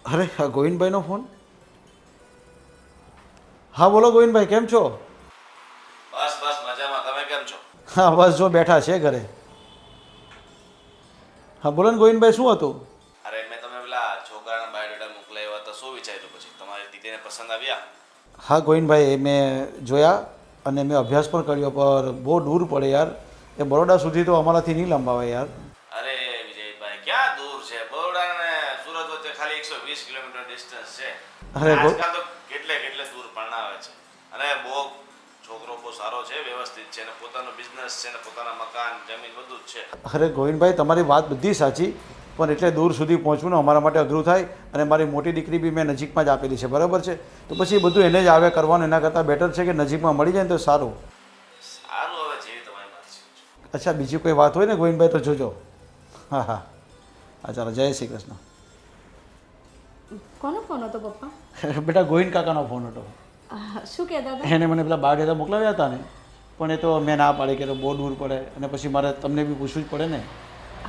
અરે હા ગોવિંદભાઈનો ફોન. હા બોલો ગોવિંદભાઈ, કેમ છો? બસ બસ મજામાં. તમે કેમ છો? હા બસ જો બેઠા છે ઘરે. હા બોલો ને ગોવિંદભાઈ, શું હતું? અરે મેં તમે પેલા છોકરાના બાયોડેટા મોકલાવ્યા તો શું વિચાર્યું પછી? તમારી દીકરીને પસંદ આવ્યા? હા ગોવિંદભાઈ, એ મેં જોયા અને મેં અભ્યાસ પણ કર્યો, પર બહુ દૂર પડે યાર. એ બરોડા સુધી તો અમારાથી નહીં લંબાવાય યાર. અરે વિજયભાઈ, ક્યાં દૂર છે? બરોડા અને સુરત વચ્ચે ખાલી 120 કિલોમીટર ડિસ્ટન્સ છે. અને અરે આજકાલ તો કેટલે દૂર પરણાવે છે. અને છોકરો બહુ સારો છે, વ્યવસ્થિત છે, અને પોતાનો બિઝનેસ છે, ને પોતાના મકાન જમીન બધું જ છે. અરે ગોવિંદભાઈ, તમારી વાત બધી સાચી, પણ એટલે દૂર સુધી પહોંચવું ને અમારા માટે અઘરું થાય. અને મારી મોટી દીકરી બી મેં નજીકમાં જ આપેલી છે, બરાબર છે? તો પછી બધું એને જ આવે કરવાનું, એના કરતાં બેટર છે કે નજીકમાં મળી જાય ને તો સારું. સારું, હવે જેવી તમારી મરજી. અચ્છા, બીજી કોઈ વાત હોય ને ગોવિંદભાઈ તો જોજો. હા હા હા, ચાલો, જય શ્રી કૃષ્ણ. કોનો ફોન હતો પપ્પા? બેટા ગોવિંદ કાકાનો ફોન હતો. શું કહેતા હતા? એને મને પેલા બાયોડેટા મોકલાવ્યા હતા ને, પણ એ તો મેં ના પાડી કે બહુ દૂર પડે અને પછી મારે તમને બી પૂછવું જ પડે ને.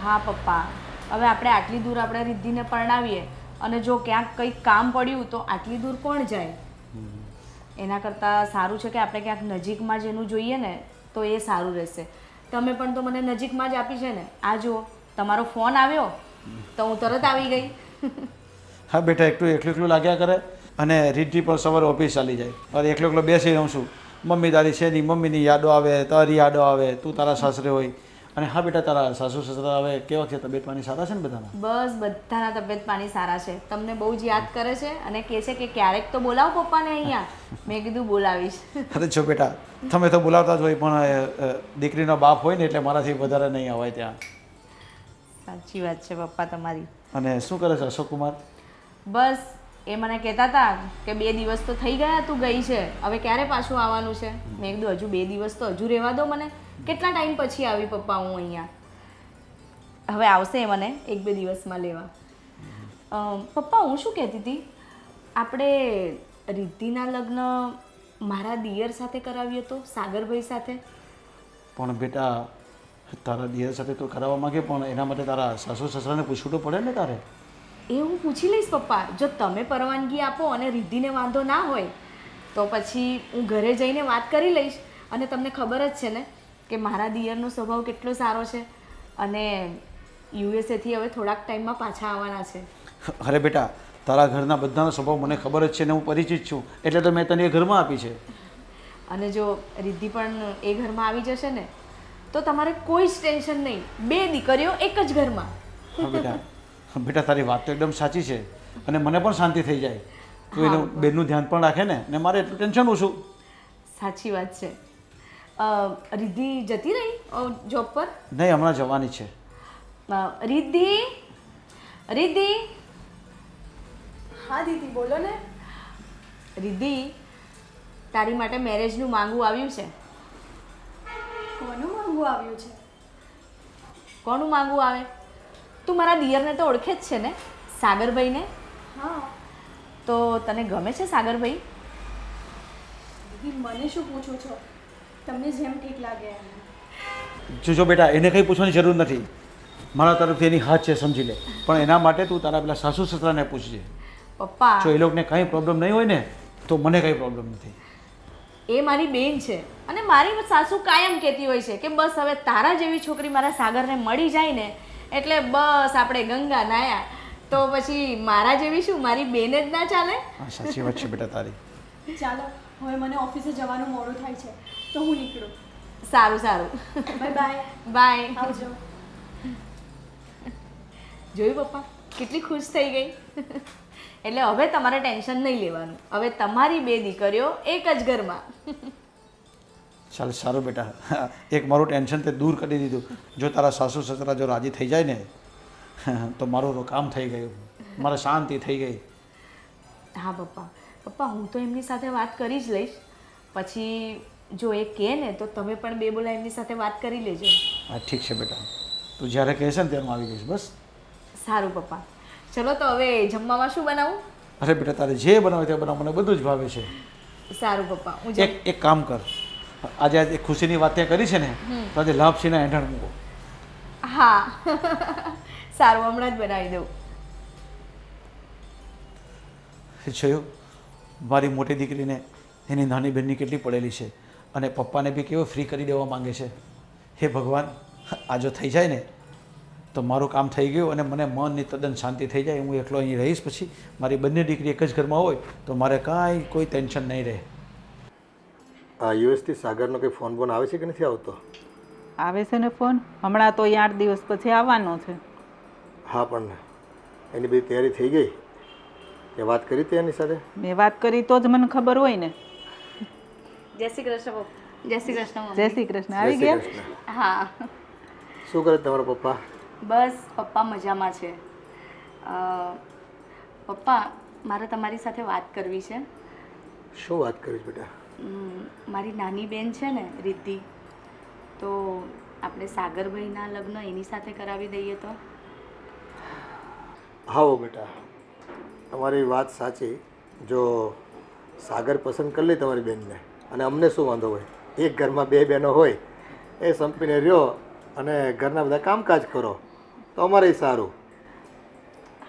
હા પપ્પા, હવે આપણે આટલી દૂર આપણે રિદ્ધિને પરણાવીએ અને જો ક્યાંક કંઈક કામ પડ્યું તો આટલી દૂર કોણ જાય? એના કરતાં સારું છે કે આપણે ક્યાંક નજીકમાં જ એનું જોઈએ ને તો એ સારું રહેશે. તમે પણ તો મને નજીકમાં જ આપી છે ને. આ જુઓ, તમારો ફોન આવ્યો તો હું તરત આવી ગઈ. હા બેટા, એકલું એકલું લાગ્યા કરે અને રીતિ પણ સવારે ઓફિસ ચાલી જાય. અરે એકલો બેસી રહું છું. મમ્મી તારી છે નહીં, મમ્મીની યાદો આવે, તારી યાદો આવે, તું તારા સાસરે હોય. અને હા બેટા, તારા સાસુ સસરા હવે કેવા છે? તબિયત પાણી સારા છે ને બધાના? બસ બધાના તબિયત પાણી સારા છે. તમને બહુ જ યાદ કરે છે અને કહે છે કે ક્યારેક તો બોલાવો પપ્પાને અહીંયા. મેં કીધું બોલાવીશ. અરે જો બેટા, તમે તો બોલાવતા જ હોય, પણ દીકરીનો બાપ હોય ને એટલે મારાથી વધારે નહીં અવાય ત્યાં. સાચી વાત છે પપ્પા તમારી. અને શું કરે છે અશોક કુમાર? બસ એ મને કહેતા હતા કે 2 દિવસ તો થઈ ગયા તું ગઈ છે, હવે ક્યારે પાછું આવવાનું છે? મેં કીધું હજુ 2 દિવસ તો હજુ રહેવા દો મને. કેટલા ટાઈમ પછી આવી પપ્પા હું અહીંયા? હવે આવશે એ મને 1-2 દિવસમાં લેવા. પપ્પા હું શું કહેતી હતી, આપણે રિદ્ધિના લગ્ન મારા દિયર સાથે કરાવીએ તો, સાગરભાઈ સાથે? પણ બેટા, તારા દિયર સાથે તો કરાવવા માંગે, પણ એના માટે તારા સાસુ સસરાને પૂછવું તો પડે ને તારે. એ હું પૂછી લઈશ પપ્પા. જો તમે પરવાનગી આપો અને રિદ્ધિને વાંધો ના હોય તો પછી હું ઘરે જઈને વાત કરી લઈશ. અને તમને ખબર જ છે ને કે મારા દિયરનો સ્વભાવ કેટલો સારો છે અને યુએસએથી હવે થોડાક ટાઈમમાં પાછા આવવાના છે. અરે બેટા, તારા ઘરના બધાનો સ્વભાવ મને ખબર જ છે ને, હું પરિચિત છું, એટલે તો મેં તને એ ઘરમાં આપી છે. અને જો રિદ્ધિ પણ એ ઘરમાં આવી જશે ને તો તમારે કોઈ જ ટેન્શન નહીં. 2 દીકરીઓ એક જ ઘરમાં. હા બેટા, બેટા તારી વાત તો એકદમ સાચી છે અને મને પણ શાંતિ થઈ જાય. તું એનું બેનનું ધ્યાન પણ રાખે ને, ને મારે એટલું ટેન્શન ઓછું. સાચી વાત છે. રિદ્ધિ જતી રહી જોબ પર? નહીં, હમણાં જવાની છે. રિદ્ધિ, રિદ્ધિ. હા દીદી બોલો ને. રિદ્ધિ, તારી માટે મેરેજનું માંગવું આવ્યું છે. કોનું માંગવું આવ્યું છે? કોનું માંગવું આવે? તું મારા દિયરને તો ઓળખે જ છે ને, સાગરભાઈને. હા તો તને ગમે છે સાગરભાઈ? દીદી મને શું પૂછો છો? તમને જેમ ઠીક લાગે એમ. જો બેટા, એને કંઈ પૂછવાની જરૂર નથી. મારા તરફથી એની હાથ છે, સમજી લે. પણ એના માટે તું તારા પેલા સાસુ સસરાને પૂછજે. પપ્પા, જો એ લોકોને કંઈ પ્રોબ્લેમ નહીં હોય ને તો મને કંઈ પ્રોબ્લેમ નથી. એ મારી બેન છે અને મારી સાસુ કાયમ કહેતી હોય છે કે બસ હવે તારા જેવી છોકરી મારા સાગરને મળી જાય ને એટલે બસ આપણે ગંગા નાયા. તો પછી મારા જેવી શું, મારી બેન જ ના ચાલે? હા સાચી વાત છે બેટા તારી. ચાલો હવે મને ઓફિસે જવાનું મોડું થાય છે તો હું નીકળું. સારું સારું, બાય બાય. બાય. આવજો. જોયું પપ્પા, કેટલી ખુશ થઈ ગઈ. એટલે હવે તમારે ટેન્શન નહીં લેવાનું. હવે તમારી 2 દીકરીઓ એક જ ઘરમાં. ચાલ સારું બેટા, એક મારું ટેન્શન તે દૂર કરી દીધું. જો તારા સાસુ સસરા જો રાજી થઈ જાય ને તો મારું તો કામ થઈ ગયું, મારે શાંતિ થઈ ગઈ. હા પપ્પા, પપ્પા હું તો એમની સાથે વાત કરી જ લઈશ. પછી જો એ કહે ને તો તમે પણ 2 બોલા એમની સાથે વાત કરી લેજો. હા ઠીક છે બેટા, તું જ્યારે કહેશે ને ત્યારે હું આવી જઈશ. બસ સારું પપ્પા. ચલો તો હવે જમવામાં શું બનાવું? અરે બેટા, તારે જે બનાવે તે બનાવ, મને બધું જ ભાવે છે. સારું પપ્પા, હું એક કામ કર, આજે ખુશીની વાત ત્યાં કરી છે ને તો આજે લાપસીના એંઠણ મૂકો. હા સારું, હમણાં જ બનાવી દઉં. જોયું મારી મોટી દીકરીને એની નાની બહેનની કેટલી પડેલી છે અને પપ્પાને બી કેવો ફ્રી કરી દેવા માંગે છે. હે ભગવાન, આ જો થઈ જાય ને તો મારું કામ થઈ ગયું અને મને મનની તદ્દન શાંતિ થઈ જાય. હું એકલો અહીં રહીશ, પછી મારી બંને દીકરી એક જ ઘરમાં હોય તો મારે કાંઈ કોઈ ટેન્શન નહીં રહે. આ યુએસથી સાગરનો કંઈ ફોન બોન આવે છે કે નથી આવતો? આવે છે ને ફોન. હમણાં તો 8 દિવસ પછી આવવાનો છે. હા, પણ એની બધી તૈયારી થઈ ગઈ? એ વાત કરી હતી એની સાથે? મેં વાત કરી તો જ મને ખબર હોય ને. જય શ્રી કૃષ્ણ પપ્પા. જય શ્રી કૃષ્ણ. જય શ્રી કૃષ્ણ. આવી જય ગયા? શ્રી કૃષ્ણ. હા, શું કરે તમારા પપ્પા? બસ પપ્પા મજામાં છે. પપ્પા, મારે તમારી સાથે વાત કરવી છે. શું વાત કરીશ બેટા? મારી નાની બેન છે ને રિદ્ધિ, તો આપણે સાગરભાઈના લગ્ન એની સાથે કરાવી દઈએ તો? હા બેટા, તમારી વાત સાચી. જો સાગર પસંદ કરી લે તમારી બેનને, અને અમને શું વાંધો હોય? એક ઘરમાં 2 બહેનો હોય, એ સંપીને રહ્યો અને ઘરના બધા કામકાજ કરો તો અમારે સારું.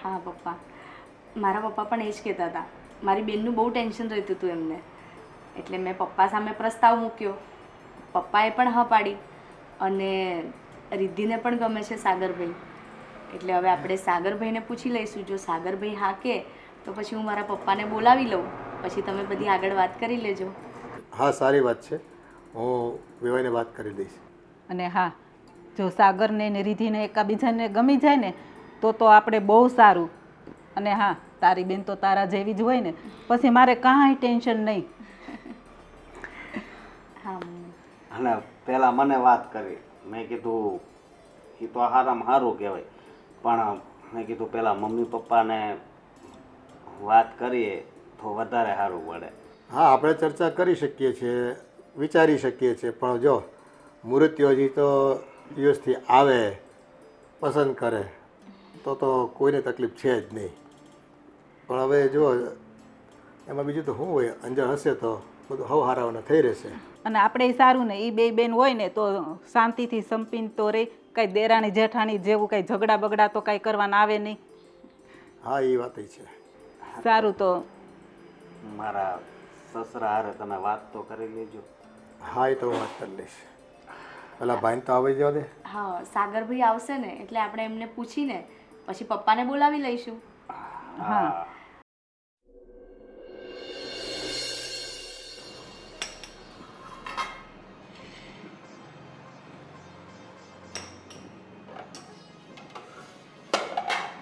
હા પપ્પા, મારા પપ્પા પણ એ જ કહેતા હતા. મારી બેનનું બહુ ટેન્શન રહેતું હતું એમને, એટલે મેં પપ્પા સામે પ્રસ્તાવ મૂક્યો. પપ્પાએ પણ હા પાડી અને રિદ્ધિને પણ ગમે છે સાગરભાઈ. એટલે હવે આપણે સાગરભાઈને પૂછી લઈશું. જો સાગરભાઈ હા કે તો પછી હું મારા પપ્પાને બોલાવી લઉં, પછી તમે બધી આગળ વાત કરી લેજો. હા, સારી વાત છે. હું વિવાઈને વાત કરી દઈશ. અને હા, જો સાગરને ને રિધિને એકાબીજાને ગમી જાય ને તો આપણે બહુ સારું. અને હા, તારી બેન તો તારા જેવી જ હોય ને, પછી મારે કાંઈ ટેન્શન નહીં. હા. અને પહેલાં મને વાત કરી. મેં કીધું એ તો સારામાં સારું કહેવાય, પણ મેં કીધું પહેલાં મમ્મી પપ્પાને વાત કરીએ તો વધારે સારું પડે. હા, આપણે ચર્ચા કરી શકીએ છીએ, વિચારી શકીએ છીએ, પણ જો મુહૂર્તિઓ હજી તો યુએસથી આવે, પસંદ કરે તો કોઈને તકલીફ છે જ નહીં. પણ હવે જો એમાં બીજું તો શું હોય, અંજળ હશે તો બધું હવ હારાવાના થઈ રહેશે. અને આપણે સારું ને, એ 2 બેન હોય ને તો શાંતિથી સંપીને તો રે. કંઈ દેરાણી જેઠાણી જેવું કંઈ ઝઘડા બગડા તો કાંઈ કરવાના આવે નહીં. હા, એ વાત છે. સારું, તો મારા સસરા હારે તમે વાત તો કરી લેજો. હા, એ તો હું વાત કરી લઈશ. પેલા ભાઈને તો આવી જવા દે. હા, સાગરભાઈ આવશે ને એટલે આપણે એમને પૂછીને પછી પપ્પાને બોલાવી લઈશું. હા.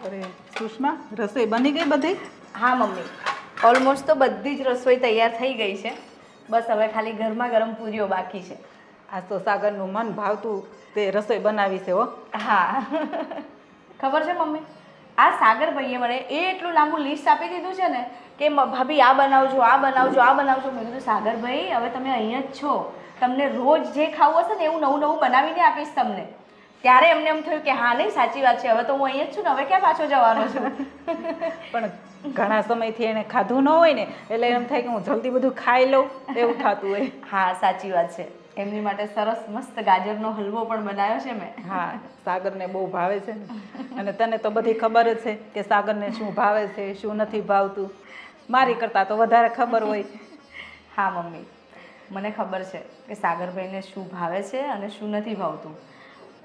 અરે સુષ્મા, રસોઈ બની ગઈ બધી? હા મમ્મી, ઓલમોસ્ટ તો બધી જ રસોઈ તૈયાર થઈ ગઈ છે. બસ હવે ખાલી ગરમા ગરમ પૂરીઓ બાકી છે. આ તો સાગરનું મન ભાવતું તે રસોઈ બનાવી છે હો. હા ખબર છે મમ્મી, આ સાગરભાઈએ મને એટલું લાંબુ લિસ્ટ આપી દીધું છે ને કે ભાભી આ બનાવજો, આ બનાવજો, આ બનાવજો. મેં કીધું સાગરભાઈ, હવે તમે અહીંયા જ છો, તમને રોજ જે ખાવું હશે ને એવું નવું નવું બનાવીને આપીશ તમને. ત્યારે એમને એમ થયું કે હા નહીં, સાચી વાત છે, હવે તો હું અહીંયા જ છું ને, હવે ક્યાં પાછો જવાનો છું. પણ ઘણા સમયથી એને ખાધું ન હોય ને એટલે એમ થાય કે હું જલ્દી બધું ખાઈ લઉં, એવું થતું હોય. હા સાચી વાત છે. એમની માટે સરસ મસ્ત ગાજરનો હલવો પણ બનાવ્યો છે મેં. હા, સાગરને બહુ ભાવે છે ને. અને તને તો બધી ખબર જ છે કે સાગરને શું ભાવે છે, શું નથી ભાવતું. મારી કરતાં તો વધારે ખબર હોય. હા મમ્મી, મને ખબર છે કે સાગરભાઈને શું ભાવે છે અને શું નથી ભાવતું.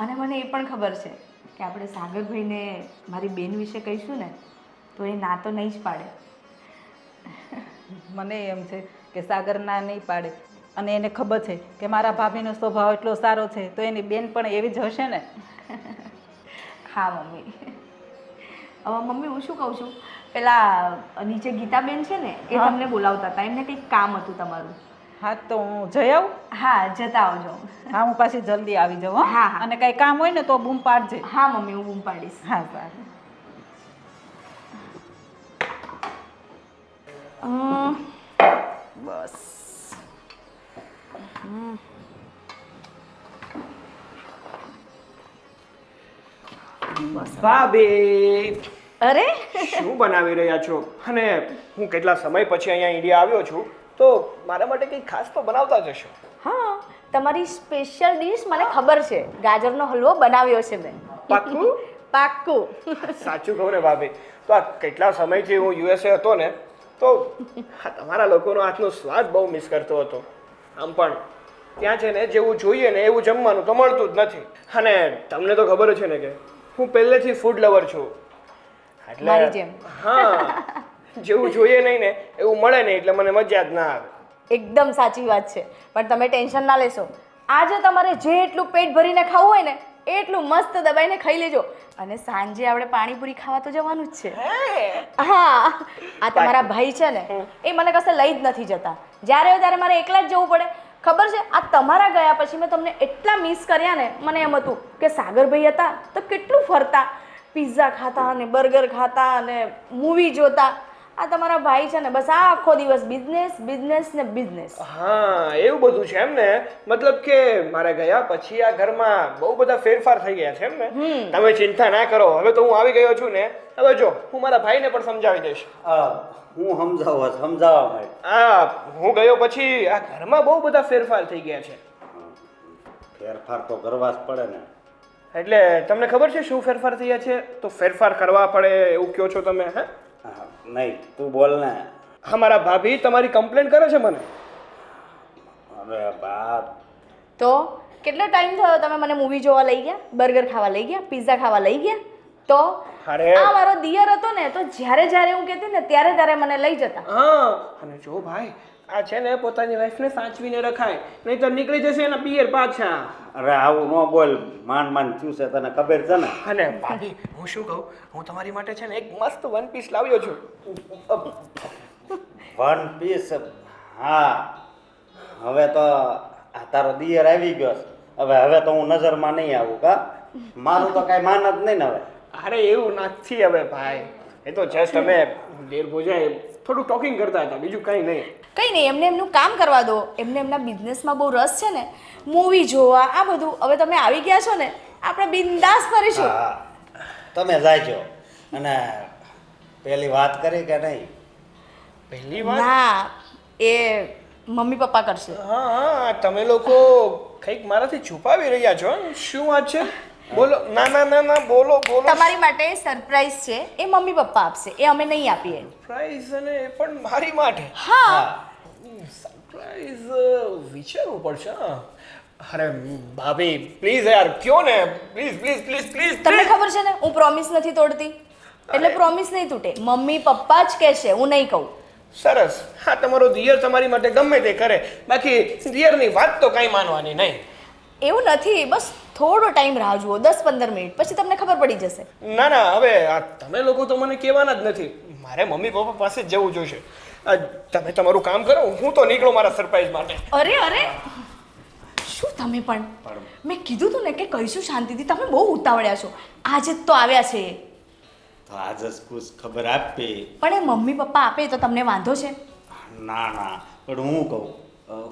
અને મને એ પણ ખબર છે કે આપણે સાગરભાઈને મારી બેન વિશે કહીશું ને તો એ ના તો નહીં જ પાડે. મને એમ છે કે સાગર ના નહીં પાડે. અને એને ખબર છે કે મારા ભાભીનો સ્વભાવ એટલો સારો છે તો એની બેન પણ એવી જ હશે ને. હા મમ્મી. મમ્મી, હું શું કહું છું, પેલા નીચે ગીતાબેન છે ને એ તમને બોલાવતા હતા, એમને કંઈક કામ હતું તમારું. હા, તો હું જઈ આવું? હા, જતા આવજો. હા, હું પાછી જલ્દી આવી જાઉં. હા, હા. અને કંઈ કામ હોય ને તો બૂમ પાડજે. હા મમ્મી, હું બૂમ પાડીશ. હા, સારું. બસ. ભાભી, અરે શું બનાવી રહ્યા છો? અને હું કેટલા સમય પછી અહીંયા ઇન્ડિયા આવ્યો છું તો મારા માટે કંઈ ખાસ તો બનાવતા જ હશો. હા, તમારી સ્પેશિયલ ડીશ મને ખબર છે. ગાજરનો હલવો બનાવ્યો છે મેં. પાક્કું? પાક્કું. સાચું કહું ને ભાભી, તો આ કેટલા સમયથી હું યુએસએ હતો ને તો હા, તમારા લોકોનો હાથનો સ્વાદ બહુ મિસ કરતો હતો. આમ પણ ત્યાં છે ને જેવું જોઈએ ને એવું જમવાનું તો મળતું જ નથી. અને તમને તો ખબર જ છે ને કે હું પહેલેથી ફૂડ લવર છું. મારી જેમ. હા, જેવું જોઈએ નહીં ને એવું મળે નહીં એટલે મને મજા જ ના આવે. એકદમ સાચી વાત છે. પણ તમે ટેન્શન ના લેશો. આજે તમારે જે એટલું પેટ ભરીને ખાવું હોય ને એટલું મસ્ત દબાઈને ખાઈ લેજો. અને સાંજે આપણે પાણીપુરી ખાવા તો જવાનું જ છે. હા, આ તમારા ભાઈ છે ને એ મને કશે લઈ જ નથી જતા. જ્યારે હોય ત્યારે મારે એકલા જ જવું પડે. ખબર છે, આ તમારા ગયા પછી મેં તમને એટલા મિસ કર્યા ને, મને એમ હતું કે સાગરભાઈ હતા તો કેટલું ફરતા, પિઝા ખાતા અને બર્ગર ખાતા અને મૂવી જોતા. આ તમારા ભાઈ છે ને બસ આખો દિવસ બિઝનેસ બિઝનેસ ને બિઝનેસ. હા, એવું બધું છે એમ ને. મતલબ કે મારા ગયા પછી આ ઘરમાં બહુ બધા ફેરફાર થઈ ગયા છે એમ ને. તમે ચિંતા ના કરો, હવે તો હું આવી ગયો છું ને. હવે જો હું મારા ભાઈને પણ સમજાવી દઈશ. હું સમજાવવા માંડ. હું ગયો પછી આ ઘરમાં બહુ બધા ફેરફાર થઈ ગયા છે. ફેરફાર તો કરવા જ પડે ને. એટલે તમને ખબર છે શું ફેરફાર થયા છે? તો ફેરફાર કરવા પડે એવું કહો છો તમે? હે, નહીં, તું બોલ ને. અમારા ભાભી તમારી કમ્પ્લેન કરે છે મને. અરે બાપ, તો કેટલો ટાઈમ થયો તમે મને મૂવી જોવા લઈ ગયા, બર્ગર ખાવા લઈ ગયા, પિઝા ખાવા લઈ ગયા? તો અરે આ મારો દિયર હતો ને તો જ્યારે જ્યારે હું કહેતી ને ત્યારે ત્યારે મને લઈ જતા. હા, અને જો ભાઈ આ છે ને પોતાની વાઈફને સાચવીને રખાય, નહીં તો નીકળી જશે એના પિયર પાછા. અરે આવું ન બોલ. માન થયું છે, તને ખબર છે ને. અને ભાભી હું શું કહું, હું તમારી માટે છે ને એક મસ્ત વન પીસ લાવ્યો છું. One piece? હા, હવે તો આ તારો દિયર આવી ગયો છે. હવે તો હું નજરમાં નહીં આવું. કા મારું તો કાંઈ માન જ નહીં ને હવે. અરે એવું નથી હવે ભાઈ, એ તો જસ્ટ અમે દેર ભોજાએ થોડું ટોકિંગ કરતા હતા, બીજું કંઈ નહીં. કંઈ નહીં, એમને એમનું કામ કરવા દો. એમને એમના બિઝનેસમાં બહુ રસ છે ને, મૂવી જોવા આ બધું. હવે તમે આવી ગયા છો ને, આપણે બિંદાસ કરીશું. હા, તમે જાયજો. અને પેલી વાત કરી કે નહીં? પહેલી વાત? ના, એ મમ્મી પપ્પા કરશે. હા, તમે લોકો કંઈક મારાથી છુપાવી રહ્યા છો. શું વાત છે? બોલો. ના, બોલો. તમારી માટે સરપ્રાઈઝ છે, એ મમ્મી પપ્પા આપશે, એ અમે નહીં આપીએ. સરપ્રાઈઝ? અને એ પણ મારી માટે? હા. સરપ્રાઈઝ વિચારવું પડશે. અરે ભાભી પ્લીઝ યાર, કયો ને. પ્લીઝ. તમને ખબર છે ને હું પ્રોમિસ નથી તોડતી, એટલે પ્રોમિસ નહીં તૂટે. મમ્મી પપ્પા જ કહેશે, હું નહીં કહું. સરસ. હા, તમારો દિયર તમારી માટે ગમે તે કરે, બાકી દિયરની વાત તો કંઈ માનવાની નહીં. એવું નથી, બસ થોડો ટાઈમ રાહ જુઓ, 10-15 મિનિટ, પછી તમને ખબર પડી જશે. ના, હવે આ તમે લોકો તો મને કહેવાના જ નથી. મારે મમ્મી પપ્પા પાસે જ જવું જોઈશે. તમે તમારું કામ કરો, હું તો નીકળું મારા સરપ્રાઈઝ માટે. અરે શું તમે પણ, મેં કીધું તું ને કે કહીશું શાંતિથી. તમે બહુ ઉતાવળ્યા છો. આજે જ તો આવ્યા છે. તો આજે જ કુછ ખબર આપી. પણ એ મમ્મી પપ્પા આપે તો તમને વાંધો છે? ના, પણ હું કહું,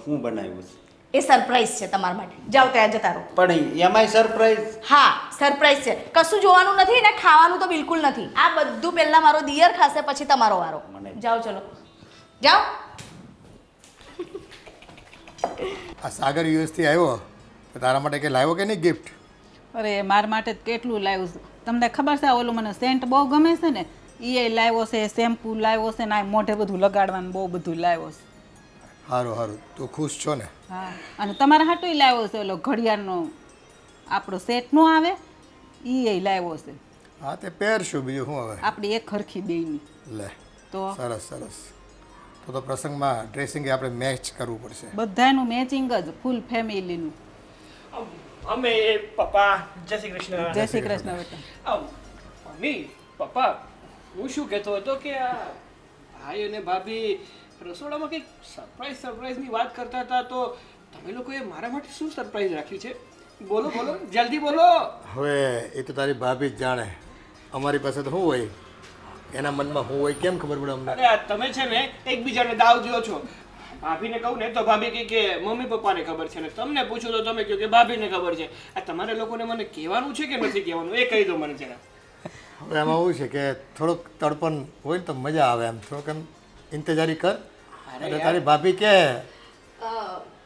હું બનાવ્યું છે એ સરપ્રાઈઝ છે તમારા માટે. જાઓ ત્યાં જતા રહો. પણ એમાંય સરપ્રાઈઝ? હા, સરપ્રાઈઝ છે. કશું જોવાનું નથી ને ખાવાનું તો બિલકુલ નથી. આ બધું પહેલા મારો દિયર ખાશે, પછી તમારો વારો. જાઓ, ચલો જાઓ. આ સાગર યુએસથી આવ્યો તો તારા માટે કંઈ લાવ્યો કે નહીં ગિફ્ટ? અરે મારા માટે તો કેટલું લાવ્યું છે. તમને ખબર છે ઓલું મને સેન્ટ બહુ ગમે છે ને, એ લાવ્યો છે, શેમ્પૂ લાવ્યો છે ને આ મોઢે બધું લગાડવાનું બહુ બધું લાવ્યો છે. સારું, તું ખુશ છો ને? હા, અને તમારા હાટું લાવ્યો છે ઓલો ઘડિયાળનો આપણો સેટ નો આવે એ લાવ્યો છે. હા, તે પહેરશું, બીજું શું હવે. આપણી એક ખરખી બેયની. લે તો સરસ. તો પ્રસંગમાં ડ્રેસિંગ આપણે મેચ કરવું પડશે. બધાનું મેચિંગ જ, ફૂલ ફેમિલીનું. અમે પપ્પા જય શ્રી કૃષ્ણ. જય શ્રી કૃષ્ણ બેટા. મમ્મી પપ્પા, હું શું કહેતો હતો કે આ ભાઈ અને ભાભી રસોડામાં કંઈક સરપ્રાઈઝની વાત કરતા હતા, તો તમે લોકોએ મારા માટે શું સરપ્રાઈઝ રાખ્યું છે? બોલો, જલ્દી બોલો. હવે એ તો તારી ભાભી જ જાણે. અમારી પાસે તો શું હોય, એના મનમાં શું હોય કેમ ખબર પડે અમને? અરે આ તમે છે ને એકબીજાને દાવ દો છો. ભાભીને કહું ને તો ભાભી કહે કે મમ્મી પપ્પાને ખબર છે, ને તમને પૂછું તો તમે કહો કે ભાભીને ખબર છે. આ તમારે લોકોને મને કહેવાનું છે કે નથી કહેવાનું, એ કહી દો મને જરા. હવે એમાં એવું છે કે થોડુંક તડપણ હોય ને તો મજા આવે. એમ થોડુંક એમ ઇંતજારી કર. અને તારી ભાભી કે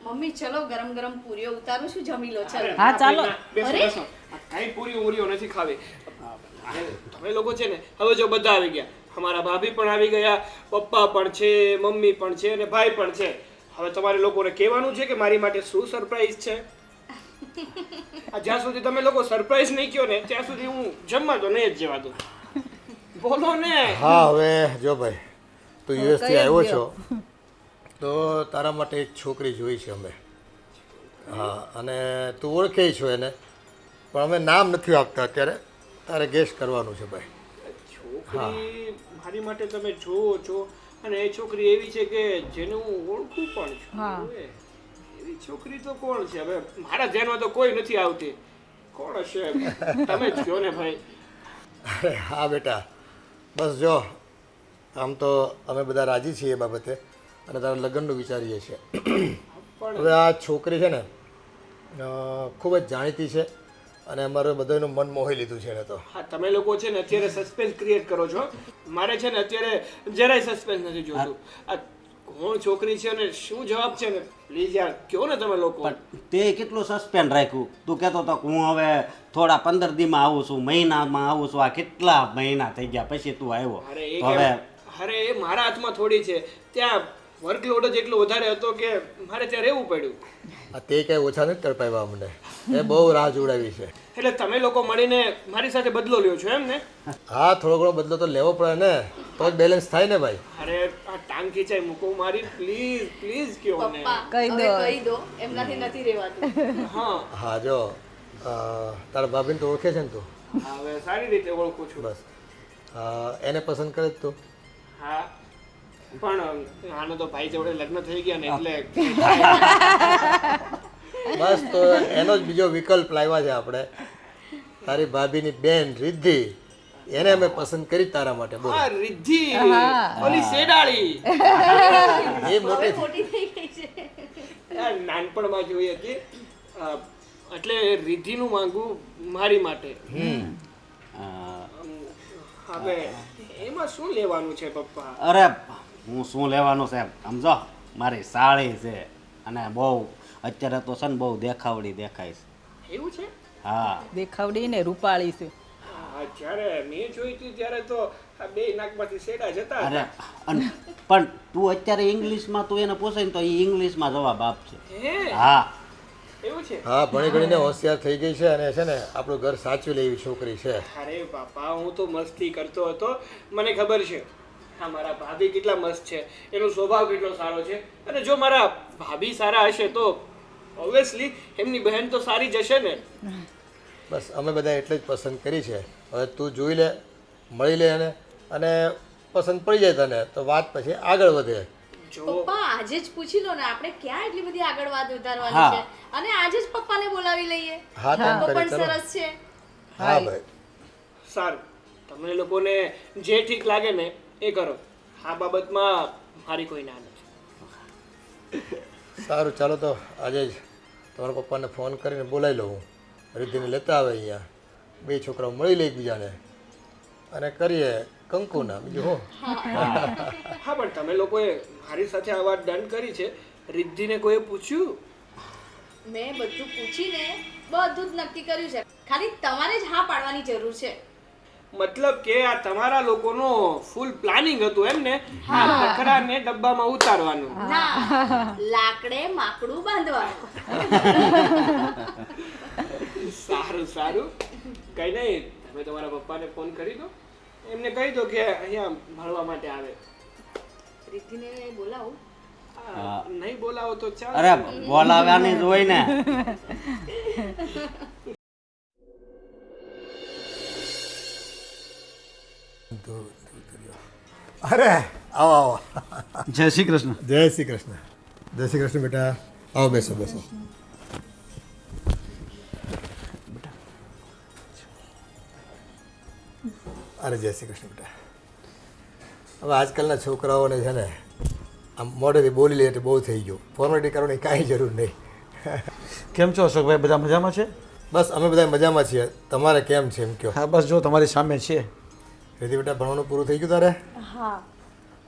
મમ્મી ચલો ગરમ ગરમ પૂરીઓ ઉતારું છું, જમી લો. ચાલો. હા, ચાલો. બેસો. કઈ પૂરીઓ નથી ખાવી. તમે લોકો છે ને હવે જો બધા આવી ગયા, અમારા ભાભી પણ આવી ગયા, પપ્પા પણ છે, મમ્મી પણ છે અને ભાઈ પણ છે. હવે તમારે લોકોને કહેવાનું છે કે મારી માટે શું સરપ્રાઈઝ છે. જ્યાં સુધી તમે લોકો સરપ્રાઈઝ નહીં કહો ને ત્યાં સુધી હું જમવા તો નહીં જ જવા દઉં. બોલો ને. હા હવે જો ભાઈ તું યુએસથી આવ્યો છો તો તારા માટે એક છોકરી જોઈ છે અમે. હા અને તું ઓળખે છો એને, પણ અમે નામ નથી આપતા અત્યારે, તારે ગેસ કરવાનું છે ભાઈ. છોકરી મારી માટે તમે જોવો છો અને એ છોકરી એવી છે કે જેને હું ઓળખું પણ છું. એવી છોકરી તો કોણ છે? હવે મારા ધ્યાનમાં તો કોઈ નથી આવતી. કોણ હશે? તમે જ કહો ને ભાઈ. અરે હા બેટા, બસ જો આમ તો અમે બધા રાજી છીએ એ બાબતે અને તારા લગ્નનું વિચારીએ છીએ. હવે આ છોકરી છે ને ખૂબ જ જાણીતી છે અને અમારે બધાનું મન મોહી લીધું છે એને તો. હા, તમે લોકો છે ને અત્યારે સસ્પેન્સ ક્રિએટ કરો છો. મારે છે ને અત્યારે જરાય સસ્પેન્સ નથી જોતું. આ કોણ છોકરી છે અને શું જવાબ છે ને પ્લીઝ યાર કહો ને તમે લોકો. પણ તે કેટલું સસ્પેન્ડ રાખ્યું? તું કહેતો હતો કે હું હવે થોડા 15 દીમાં આવું છું, મહિનામાં આવું છું. આ કેટલા મહિના થઈ ગયા પછી તું આવ્યો. અરે એ મારા હાથમાં થોડી છે. ત્યાં વર્કલોડ જ એટલો વધારે હતો કે મારે ત્યાં રહેવું પડ્યું. તે કઈ ઓછા નથી તડપાવ્યા અમને, એ બહુ રાહ જોડાવી છે. એટલે તમે લોકો મળીને મારી સાથે બદલો લ્યો છો એમ ને? હા, થોડો ઘણો બદલો તો લેવો પડે ને, તો જ બેલેન્સ થાય ને ભાઈ. અરે આ ટાંગ ખીચાઈ મૂકો મારી, પ્લીઝ પ્લીઝ કહો ને. કહી દો, એમનાથી નથી રહેવાતું. હા હા જો તારા ભાભીને તો ઓળખે છે ને તું? હવે સારી રીતે ઓળખું છું. બસ એને પસંદ કરે જ તું? હા, પણ આનો તો ભાઈ જોડે લગ્ન થઈ ગયા ને એટલે બસ તો એનો જ બીજો વિકલ્પ લાવ્યા છે આપણે. તારી ભાભીની બેન રિદ્ધિ, એને અમે પસંદ કરી તારા માટે. બોલ. હા, રિદ્ધિ ઓલી શેડાળી. એ મોટી થઈ ગઈ છે. યાર નાનપણમાં જોઈ હતી એટલે રિદ્ધિનું માંગવું મારી માટે. હવે એમાં શું લેવાનું છે પપ્પા? અરે હું શું લેવાનું છે સમજો, મારી સાળી છે અને બહુ અત્યારે તો છે ને બહુ દેખાવડી દેખાય છે. એવું છે? હા, દેખાવડી ને રૂપાળી છે. જ્યારે મેં જોઈ હતી ત્યારે તો આ બે નાકમાંથી શેડા જતા અરે હતા. પણ તું અત્યારે ઇંગ્લિશમાં તું એને પૂછે ને તો એ ઇંગ્લિશમાં જવાબ આપશે. હે, હા એવું છે? હા, ભણી ગણીને હોશિયાર થઈ ગઈ છે અને છે ને આપણું ઘર સાચવી લે એવી છોકરી છે. અરે બાપા, હું તો મસ્તી કરતો હતો, મને ખબર છે. હા, મારા ભાભી કેટલા મસ્ત છે, એનો સ્વભાવ કેટલો સારો છે. અને જો મારા ભાભી સારા હશે તો ઓબ્વિયસલી એમની બહેન તો સારી જ હશે ને. બસ અમે બધા એટલે જ પસંદ કરી છે. હવે તું જોઈ લે, મળી લે એને, અને પસંદ પડી જાય તને તો વાત પછી આગળ વધે. જો પપ્પા આજે જ પૂછી લો ને, આપણે ક્યાં એટલી બધી આગળ વાત ઉતારવાની છે. અને આજે જ પપ્પાને બોલાવી લઈએ. હા, તેમ તો કરી પણ ચલો. સરસ છે. હા ભાઈ, સારું, તમને લોકોને જે ઠીક લાગે ને એ કરો. આ બાબતમાં મારી કોઈ ના નથી. સારું ચાલો તો આજે જ તમારા પપ્પાને ફોન કરીને બોલાવી લઉં. રિદ્ધિને લેતા આવે અહીંયા, બે છોકરાઓ મળી લે એકબીજાને અને કરીએ કંકુના. બીજું હું. હા, પણ તમે લોકોએ મારી સાથે આ વાત ડન કરી છે. રિદ્ધિને કોઈએ પૂછ્યું? મેં બધું પૂછીને બધું જ નક્કી કર્યું છે. ખાલી તમારે જ હા પાડવાની જરૂર છે. મતલબ કે આ તમારા લોકોનો ફૂલ પ્લાનિંગ હતું એમ ને? આ પકડાને ડબ્બામાં ઉતારવાનું. ના, લાકડે માકડું બાંધવાનું. સારું સારું, કઈ નહીં, તમે તમારા પપ્પાને ફોન કરી દો, એમને કહી દો કે અહીંયા મળવા માટે આવે. રિદ્ધિને બોલાવું? નહીં બોલાવો તો ચાલ. અરે બોલાવ્યાની જ હોય ને. અરે આવો આવો. જય શ્રી કૃષ્ણ. જય શ્રી કૃષ્ણ. જય શ્રી કૃષ્ણ બેટા. આવો, બેસો બેસો. અરે જય શ્રી કૃષ્ણ બેટા. હવે આજકાલના છોકરાઓને છે ને આમ મોઢેથી બોલી લે એટલે બહુ થઈ ગયું. ફોર્માલિટી કરવાની કાંઈ જરૂર નહીં. કેમ છો અશોકભાઈ, બધા મજામાં છે? બસ અમે બધા મજામાં છીએ. તમારે કેમ છે એમ કહો. હા, બસ જો તમારી સામે છે. રીતિ બેટા, ભણવાનું પૂરું થઈ ગયું તારે? હા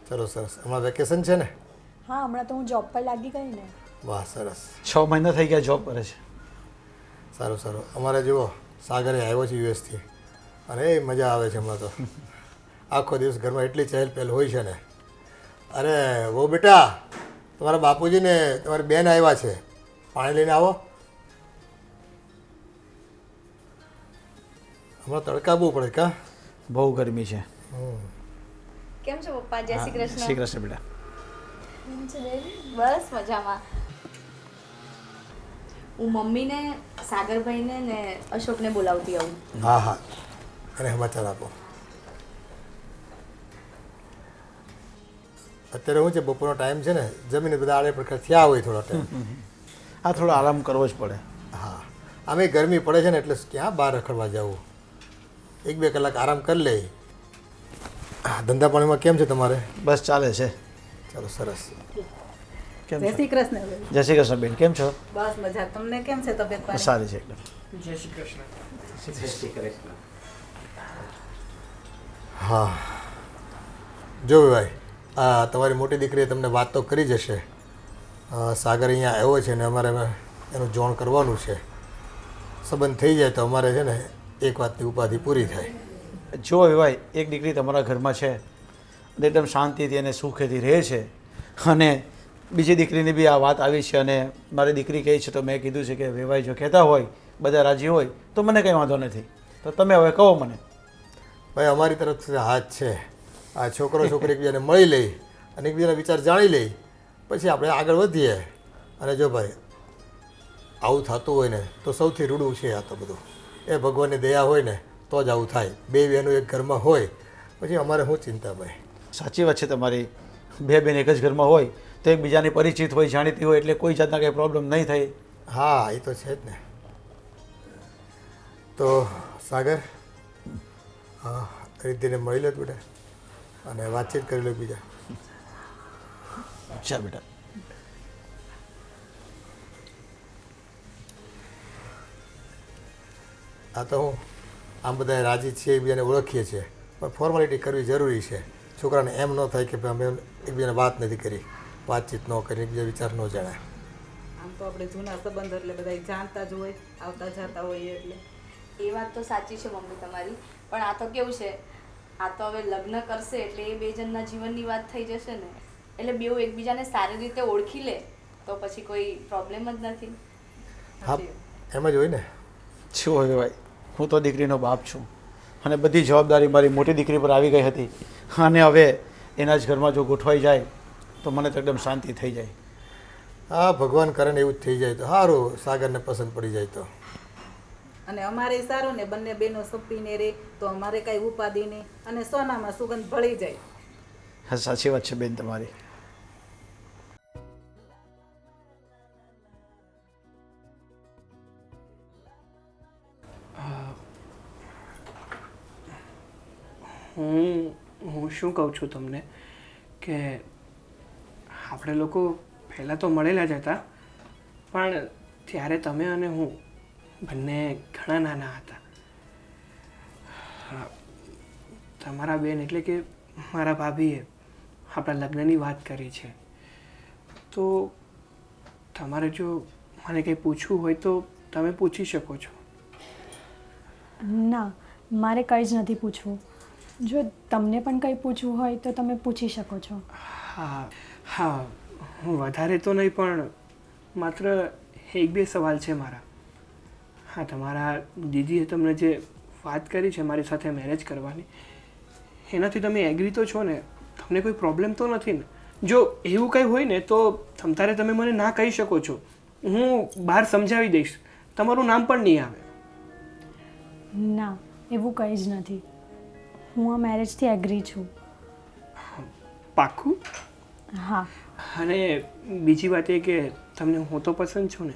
સરસ સરસ. હમણાં વેકેશન છે ને? હા, હમણાં તો હું જોબ પર લાગી ગઈ ને. વાહ, સરસ. 6 મહિના થઈ ગયા જોબ કરે છે. સારું સારું. અમારે જુઓ સાગરે આવ્યો છે યુએસથી અને એ મજા આવે છે હમણાં તો. આખો દિવસ ઘરમાં એટલી ચહેલ પહેલ હોય છે ને. અરે વો બેટા, તમારા બાપુજીને તમારી બેન આવ્યા છે, પાણી લઈને આવો. હમણાં તડકા બહુ પડે કા? બહુ ગરમી છે. કેમ છો પપ્પા? જય શ્રી કૃષ્ણ. શ્રી કૃષ્ણ બેટા. બસ મજામાં. હું મમ્મીને, સાગરભાઈને ને અશોકને બોલાવતી આવું. હા હા, અને સમાચાર આપો. અત્યારે શું છે, બપોરનો ટાઈમ છે ને, જમીને બધા આડે પ્રકાર થયા હોય થોડો ટાઈમ. આ થોડો આરામ કરવો જ પડે. હા, આમે ગરમી પડે છે ને, એટલે ક્યાં બહાર રખડવા જવું. 1-2 કલાક આરામ કરી લે. ધંધા પાણીમાં કેમ છે તમારે? બસ ચાલે છે. ચાલો, સરસ. કેમ જય છો? શ્રી કૃષ્ણ બેન. જય શ્રી કૃષ્ણ બેન, કેમ છો? બસ મજા. તમને કેમ છે તબિયત પાણી? સારી છે એકદમ. જય શ્રી કૃષ્ણ. જય શ્રી કૃષ્ણ. હા, જો ભાઈ, તમારી મોટી દીકરીએ તમને વાત તો કરી જશે. સાગર અહીંયા આવ્યો છે ને અમારે એનું જોણ કરવાનું છે. સંબંધ થઈ જાય તો અમારે છે ને એક વાતની ઉપાધિ પૂરી થાય. જો ભાઈ, એક દીકરી તમારા ઘરમાં છે અને એકદમ શાંતિથી અને સુખેથી રહે છે, અને બીજી દીકરીની બી આ વાત આવી છે, અને મારી દીકરી કહે છે તો મેં કીધું છે કે વેવાઈ જો કહેતા હોય, બધા રાજી હોય તો મને કંઈ વાંધો નથી. તો તમે હવે કહો મને. ભાઈ, અમારી તરફથી હાથ છે. આ છોકરો છોકરી એકબીજાને મળી લઈ અને એકબીજાના વિચાર જાણી લઈ, પછી આપણે આગળ વધીએ. અને જો ભાઈ આવું થતું હોય ને તો સૌથી રૂડું છે આ તો બધું. એ ભગવાનની દયા હોય ને તો જ આવું થાય. 2 બહેનો એક ઘરમાં હોય પછી અમારે શું ચિંતા ભાઈ. સાચી વાત છે તમારી. 2 બેન એક જ ઘરમાં હોય તો એકબીજાની પરિચિત હોય, જાણીતી હોય, એટલે કોઈ જાતના કંઈ પ્રોબ્લેમ નહીં થાય. હા, એ તો છે જ ને. તો સાગર, હા, રીતિને મળી લો બેટા અને વાતચીત કરી લો બીજા. ચા બેટા. આ તો હું આમ બધા રાજી છીએ, એકબીજાને ઓળખીએ છીએ, પણ ફોર્માલિટી કરવી જરૂરી છે. છોકરાને એમ ન થાય કે ભાઈ અમે એકબીજાને વાત નથી કરી, વાતચીત ન કરી, એકબીજા વિચાર ન જાણ્યા. આમ તો આપણે જૂના સંબંધ એટલે બધા જાણતા જ હોય, આવતા જતા હોઈએ એટલે. એ વાત તો સાચી છે મમ્મી તમારી, પણ આ તો કેવું છે, આ તો હવે લગ્ન કરશે એટલે એ 2 જણના જીવનની વાત થઈ જશે ને, એટલે બેઉ એકબીજાને સારી રીતે ઓળખી લે તો પછી કોઈ પ્રોબ્લેમ જ નથી. હા, એમ જ હોય ને. શું હવે ભાઈ, હું તો દીકરીનો બાપ છું અને બધી જવાબદારી મારી મોટી દીકરી પર આવી ગઈ હતી, અને હવે એના જ ઘરમાં જો ગોઠવાઈ જાય તો મને તો એકદમ શાંતિ થઈ જાય. હા, ભગવાન કરે ને એવું જ થઈ જાય તો સારું. સાગરને પસંદ પડી જાય તો. અને અમારે સારું ને, બંને બહેનો સપીને રહે તો અમારે કાંઈ ઉપાધિ નહીં, અને સોનામાં સુગંધ ભળી જાય. હા, સાચી વાત છે બેન તમારી. હું શું કહું છું તમને કે આપણે લોકો પહેલાં તો મળેલા જ હતા, પણ ત્યારે તમે અને હું બંને ઘણા નાના હતા. તમારા બેન એટલે કે મારા ભાભીએ આપણા લગ્નની વાત કરી છે, તો તમારે જો મને કંઈ પૂછવું હોય તો તમે પૂછી શકો છો. ના, મારે કંઈ જ નથી પૂછવું. જો તમને પણ કંઈ પૂછવું હોય તો તમે પૂછી શકો છો. હા હા, હું વધારે તો નહીં, પણ માત્ર 1-2 સવાલ છે મારા. હા, તમારા દીદીએ તમને જે વાત કરી છે મારી સાથે મેરેજ કરવાની, એનાથી તમે એગ્રી તો છો ને? તમને કોઈ પ્રોબ્લેમ તો નથી ને? જો એવું કંઈ હોય ને તો તમતારે તમે મને ના કહી શકો છો, હું બહાર સમજાવી દઈશ, તમારું નામ પણ નહીં આવે. ના, એવું કંઈ જ નથી. હું આ મેરેજથી એગ્રી છું. પાક્કું? હા. અને બીજી વાત એ કે તમને હું તો પસંદ છું ને?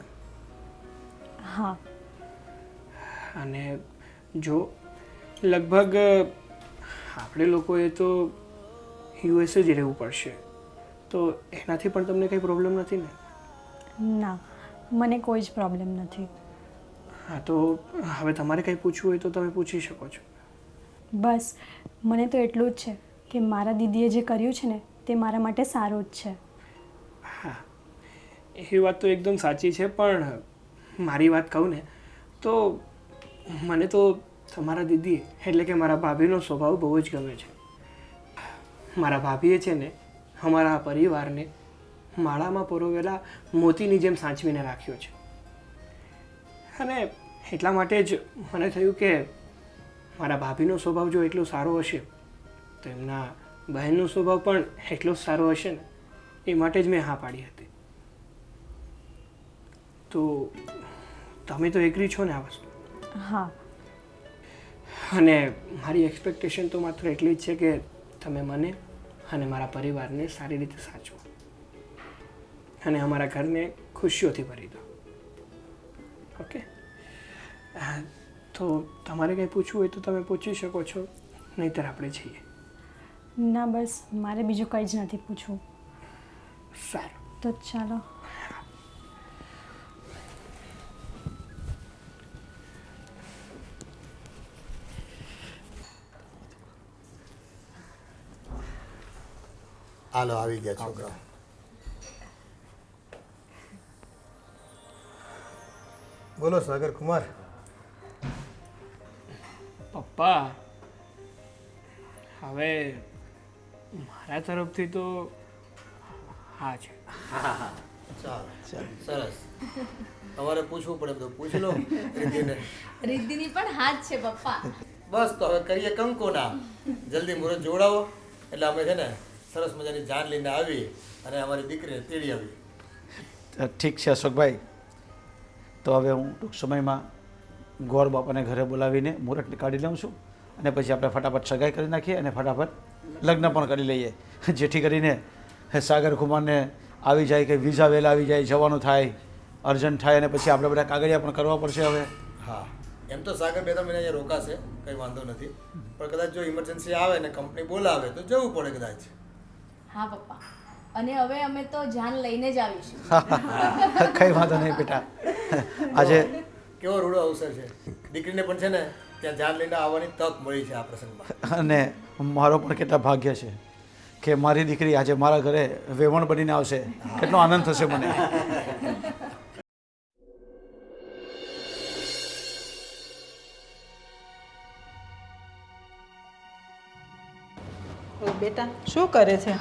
હા. અને જો લગભગ આપણે લોકોએ તો યુએસએ જ રહેવું પડશે, તો એનાથી પણ તમને કંઈ પ્રોબ્લેમ નથી ને? ના, મને કોઈ જ પ્રોબ્લેમ નથી. હા, તો હવે તમારે કંઈ પૂછવું હોય તો તમે પૂછી શકો છો. બસ મને તો એટલું જ છે કે મારા દીદીએ જે કર્યું છે ને તે મારા માટે સારું જ છે. હા, એ વાત તો એકદમ સાચી છે, પણ મારી વાત કહું ને તો મને તો તમારા દીદી એટલે કે મારા ભાભીનો સ્વભાવ બહુ જ ગમે છે. મારા ભાભીએ છે ને અમારા પરિવારને માળામાં પરોવેલા મોતીની જેમ સાચવીને રાખ્યો છે. અને એટલા માટે જ મને થયું કે મારા ભાભીનો સ્વભાવ જો એટલો સારો હશે તો એમના બહેનનો સ્વભાવ પણ એટલો જ સારો હશે ને, એ માટે જ મેં હા પાડી હતી. તો તમે તો એગ્રી છો ને આ વસ્તુ? હા. અને મારી એક્સપેક્ટેશન તો માત્ર એટલી જ છે કે તમે મને અને મારા પરિવારને સારી રીતે સાચવો અને અમારા ઘરને ખુશીઓથી ભરી દો. ઓકે? તો તમારે કંઈ પૂછવું હોય તો તમે પૂછી શકો છો, નહીંતર આપણે જઈએ. ના બસ, મારે બીજું કંઈ જ નથી પૂછવું. સારું, તો ચાલો. હાલો આવી ગયા છોકરા. બોલો સાગર કુમાર. પપ્પા હવે મારા તરફથી તો હા છે. ચાલો સરસ. તમારે પૂછવું પડે તો પૂછી લો રિદ્ધિને. રિદ્ધિની પણ હાથ છે પપ્પા. બસ તો હવે કરીએ કંકોના. જલ્દી મુહૂર્ત જોડાવો એટલે અમે છે ને સરસ મજાની જાન લઈને આવી અને અમારી દીકરીને તેડી આવી. ઠીક છે અશોકભાઈ, તો હવે હું ટૂંક સમયમાં ગોર બાપાને ઘરે બોલાવીને મુહૂર્ત કાઢી લઉં છું અને પછી આપણે ફટાફટ સગાઈ કરી નાખીએ અને ફટાફટ લગ્ન પણ કરી લઈએ, જેથી કરીને સાગર કુમારને આવી જાય કે વિઝા વહેલા આવી જાય, જવાનું થાય, અર્જન્ટ થાય અને પછી આપણે બધા કાગળિયા પણ કરવા પડશે હવે. હા, એમ તો સાગર 2-3 મહિના અહીંયા રોકાશે, કંઈ વાંધો નથી, પણ કદાચ જો ઇમરજન્સી આવે ને કંપની બોલાવે તો જવું પડે કદાચ. હા પપ્પા, અને હવે અમે તો જાન લઈને જ આવીશું. કંઈ વાંધો નહીં બેટા. આજે કેવો રૂડો અવસર છે, દીકરીને પણ છે ને ત્યાં જાન લઈને આવવાની તક મળી છે આ પ્રસંગમાં. અને મારો પણ કેટલા ભાગ્ય છે કે મારી દીકરી આજે મારા ઘરે વેવણ બનીને આવશે. કેટલો આનંદ થશે મને. બેટા શું કરે છે?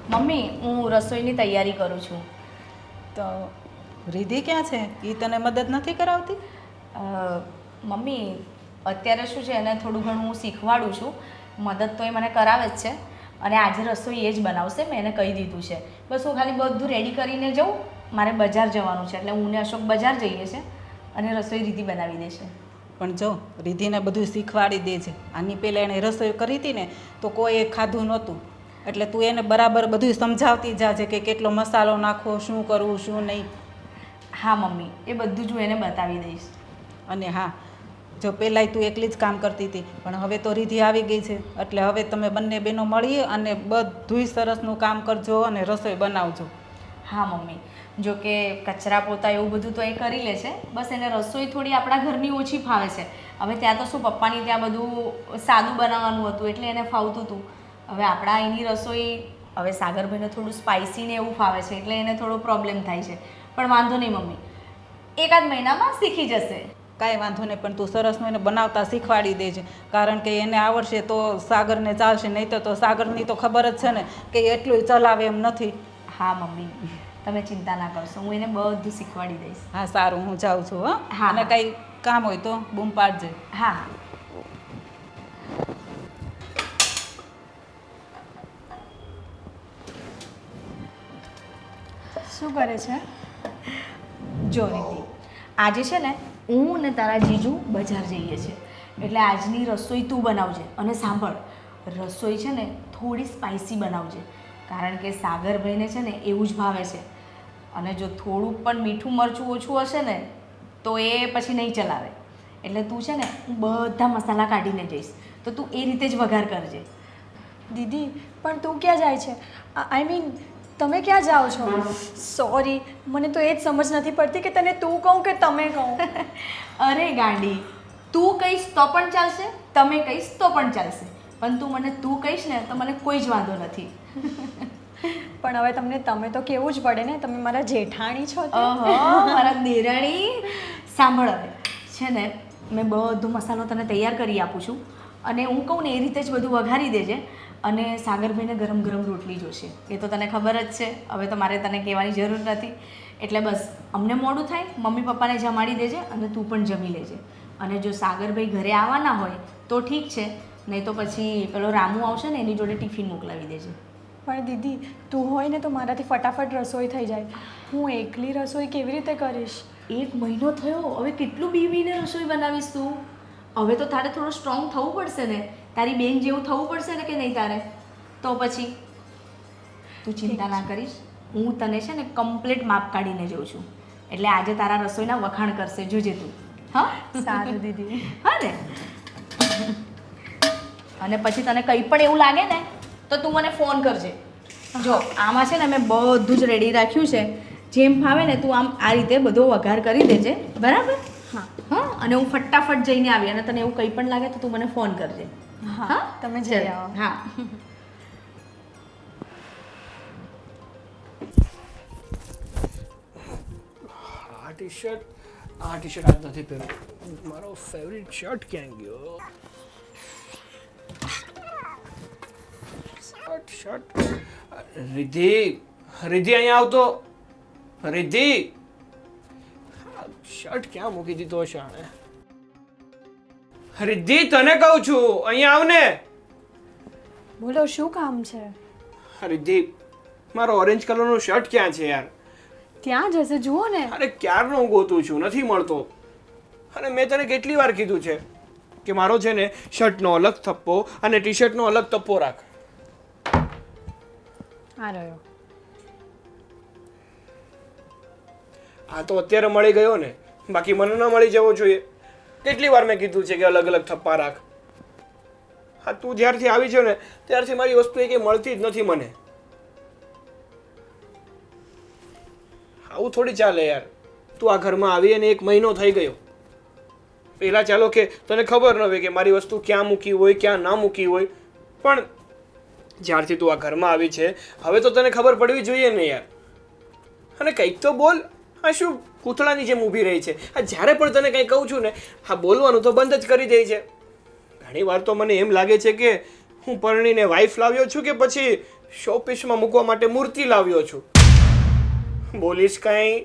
મમ્મી, હું રસોઈની તૈયારી કરું છું. તો રિધિ ક્યાં છે? એ તને મદદ નથી કરાવતી? મમ્મી, અત્યારે શું છે, એને થોડું ઘણું હું શીખવાડું છું. મદદ તો એ મને કરાવે જ છે અને આજે રસોઈ એ જ બનાવશે, મેં એને કહી દીધું છે. બસ હું ખાલી બધું રેડી કરીને જાઉં, મારે બજાર જવાનું છે એટલે હું ને અશોક બજાર જઈએ છે અને રસોઈ રિધિ બનાવી દેશે. પણ જો રિધિને બધું શીખવાડી દે છે. આની પહેલાં એણે રસોઈ કરી હતી ને તો કોઈએ ખાધું નહોતું, એટલે તું એને બરાબર બધું સમજાવતી જાજે કે કેટલો મસાલો નાખવો, શું કરવું શું નહીં. હા મમ્મી, એ બધું જ હું એને બતાવી દઈશ. અને હા, જો પહેલાંય તું એકલી જ કામ કરતી હતી પણ હવે તો રિધિ આવી ગઈ છે એટલે હવે તમે બંને બહેનો મળીએ અને બધુંય સરસનું કામ કરજો અને રસોઈ બનાવજો. હા મમ્મી, જો કે કચરા પોતા એવું બધું તો એ કરી લે છે, બસ એને રસોઈ થોડી આપણા ઘરની ઓછી ફાવે છે. હવે ત્યાં તો શું પપ્પાની ત્યાં બધું સાદું બનાવવાનું હતું એટલે એને ફાવતું હતું. હવે આપણા અહીંની રસોઈ હવે સાગરભાઈને થોડું સ્પાઇસી ને એવું ફાવે છે એટલે એને થોડો પ્રોબ્લેમ થાય છે. પણ વાંધો નહીં મમ્મી, એકાદ મહિનામાં શીખી જશે. કાંઈ વાંધો નહીં, પણ તું સરસનું એને બનાવતા શીખવાડી દેજે, કારણ કે એને આવડશે તો સાગરને ચાલશે, નહીં તો સાગરની તો ખબર જ છે ને કે એટલું ચલાવે એમ નથી. હા મમ્મી, તમે ચિંતા ના કરશો, હું એને બધું શીખવાડી દઈશ. હા સારું, હું જાઉં છું. હા. હા, અને કંઈ કામ હોય તો બૂમ પાડજે. હા. શું કરે છે? જો રીતિ, આજે છે ને હું ને તારા જીજુ બજાર જઈએ છીએ એટલે આજની રસોઈ તું બનાવજે. અને સાંભળ, રસોઈ છે ને થોડી સ્પાઇસી બનાવજે, કારણ કે સાગરભાઈને છે ને એવું જ ભાવે છે. અને જો થોડુંક પણ મીઠું મરચું ઓછું હશે ને તો એ પછી નહીં ચલાવે. એટલે તું છે ને, હું બધા મસાલા કાઢીને જઈશ તો તું એ રીતે જ વઘાર કરજે. દીદી, પણ તું ક્યાં જાય છે? આઈ મીન તમે ક્યાં જાઓ છો? સોરી, મને તો એ જ સમજ નથી પડતી કે તને તું કહું કે તમે કહું. અરે ગાંડી, તું કહીશ તો પણ ચાલશે, તમે કહીશ તો પણ ચાલશે, પણ તું મને તું કહીશ ને તો મને કોઈ જ વાંધો નથી. પણ હવે તમને તમે તો કેવું જ પડે ને, તમે મારા જેઠાણી છો. ઓહો, મારા દેરાણી. સાંભળ, હવે છે ને મેં બધો મસાલો તને તૈયાર કરી આપું છું અને હું કહું ને એ રીતે જ બધું વઘારી દેજે. અને સાગરભાઈને ગરમ ગરમ રોટલી જોશે. એ તો તને ખબર જ છે, હવે તો મારે તને કહેવાની જરૂર નથી. એટલે બસ અમને મોડું થાય, મમ્મી પપ્પાને જમાડી દેજે અને તું પણ જમી લેજે. અને જો સાગરભાઈ ઘરે આવવાના હોય તો ઠીક છે, નહીં તો પછી પેલો રામુ આવશે ને એની જોડે ટિફિન મોકલાવી દેજે. પણ દીદી તું હોય ને તો મારાથી ફટાફટ રસોઈ થઈ જાય. હું એકલી રસોઈ કેવી રીતે કરીશ? 1 મહિનો થયો, હવે કેટલું બીવીને રસોઈ બનાવીશ તું? હવે તો તારે થોડું સ્ટ્રોંગ થવું પડશે ને, તારી બેન જેવું થવું પડશે ને કે નહીં તારે? તો પછી તું ચિંતા ના કરીશ, હું તને છે ને કમ્પ્લીટ માપ કાઢીને જોઉં છું. એટલે આજે તારા રસોઈના વખાણ કરશે, જોજે તું. હા સારું દીદી. હા ને. અને પછી તને કંઈ પણ એવું લાગે ને તો તું મને ફોન કરજે. જો આમાં છે ને મેં બધું જ રેડી રાખ્યું છે, જેમ ફાવે ને તું આમ આ રીતે બધો વઘાર કરી દેજે, બરાબર? હા હા, અને હું ફટાફટ જઈને આવી, અને તને એવું કંઈ પણ લાગે તો તું મને ફોન કરજે. હા તમે જઈ ચાલ. આવો. હા. આ ટી શર્ટ આજ નથી પહેરવું. મારો ફેવરિટ શર્ટ ક્યાં ગયો? શર્ટ રિદ્ધિ અહીંયા આવતો. રિદ્ધિ, શર્ટ ક્યાં મૂકી દીધો છે આણે? રિદ્ધિ તને કહું છું, અહીંયા આવ ને. બોલો શું કામ છે? રિદ્ધિ, મારો ઓરેન્જ કલરનો શર્ટ ક્યાં છે યાર? ત્યાં જશે જુઓ ને. અરે ક્યારનો હું ગોતું છું, નથી મળતો. અને મેં તને કેટલી વાર કીધું છે કે મારો છે ને શર્ટનો અલગ થપ્પો અને ટી શર્ટનો અલગ થપ્પો રાખ. આ રહ્યો. આ તો અત્યારે મળી ગયો ને, બાકી મને ન મળી જવો જોઈએ. કેટલી વાર મેં કીધું છે કે અલગ અલગ થપ્પા રાખ. હા, તું જ્યારથી આવી છે ને ત્યારથી મારી વસ્તુ એ કંઈ મળતી જ નથી મને. આવું થોડી ચાલે યાર. તું આ ઘરમાં આવી અને 1 મહિનો થઈ ગયો. પહેલાં ચાલો કે તને ખબર ન હોય કે મારી વસ્તુ ક્યાં મૂકી હોય, ક્યાં ના મૂકી હોય, પણ જ્યારથી તું આ ઘરમાં આવી છે હવે તો તને ખબર પડવી જોઈએ ને યાર. અને કંઈક તો બોલ. આ શું પૂતળાની જેમ ઊભી રહી છે? આ જ્યારે પણ તને કંઈ કહું છું ને, હા બોલવાનું તો બંધ જ કરી દે છે. ઘણી વાર તો મને એમ લાગે છે કે હું પરણીને વાઈફ લાવ્યો છું કે પછી શોપીસમાં મૂકવા માટે મૂર્તિ લાવ્યો છું. બોલીશ કાંઈ?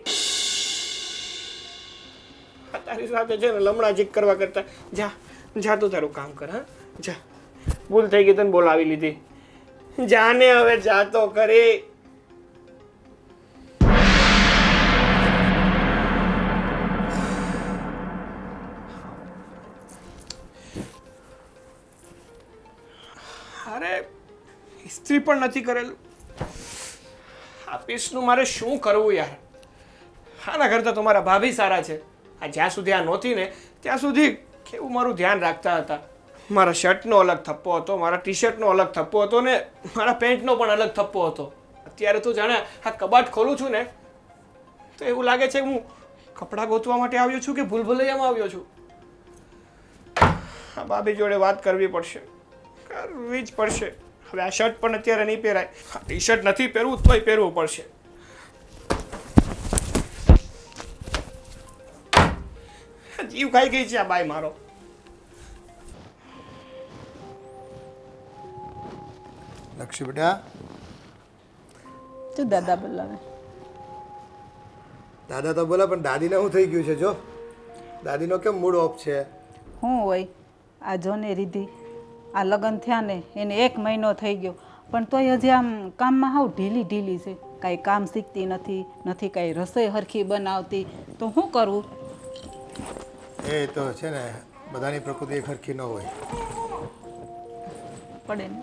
તારી સાથે છે ને લમણા જીક કરવા કરતા જા તો તારું કામ કર. હા જા, ભૂલ થઈ ગઈ તને બોલાવી લીધી. જાને હવે જા તો કરે. અરે ઇસ્ત્રી પણ નથી કરેલું. આ પીસનું મારે શું કરવું યાર? આના કરતાં તો મારા ભાભી સારા છે. આ જ્યાં સુધી આ નહોતી ને ત્યાં સુધી કેવું મારું ધ્યાન રાખતા હતા. મારા શર્ટનો અલગ થપ્પો હતો, મારા ટી શર્ટનો અલગ થપ્પો હતો ને મારા પેન્ટનો પણ અલગ થપ્પો હતો. અત્યારે તો જાણે આ કબાટ ખોલું છું ને તો એવું લાગે છે હું કપડાં ગોતવા માટે આવ્યો છું કે ભૂલભુલૈયામાં આવ્યો છું. આ ભાભી જોડે વાત કરવી પડશે, કરવી જ પડશે. હવે આ શર્ટ પણ અત્યારે નહીં પહેરાય. ટી શર્ટ નથી પહેરવું તોય પહેરવું પડશે. જીવ ખાઈ ગઈ છે આ બાઈ મારો. લક્ષ્મી બેટા, તું દાદા બોલાવે. દાદા તો બોલા પણ દાદીને શું થઈ ગયું છે? જો દાદીનો કેમ મૂડ ઓફ છે? શું હોય આ જોને રીધી, આ લગ્ન થયા ને એને 1 મહિનો થઈ ગયો, પણ તોય હજી આમ કામમાં હાવ ઢીલી છે. કાંઈ કામ શીખતી નથી કાંઈ રસોઈ હરખી બનાવતી. તો શું કરવું? એ તો છે ને બધાની પ્રકૃતિ એક હરખી ન હોય. પડે ને.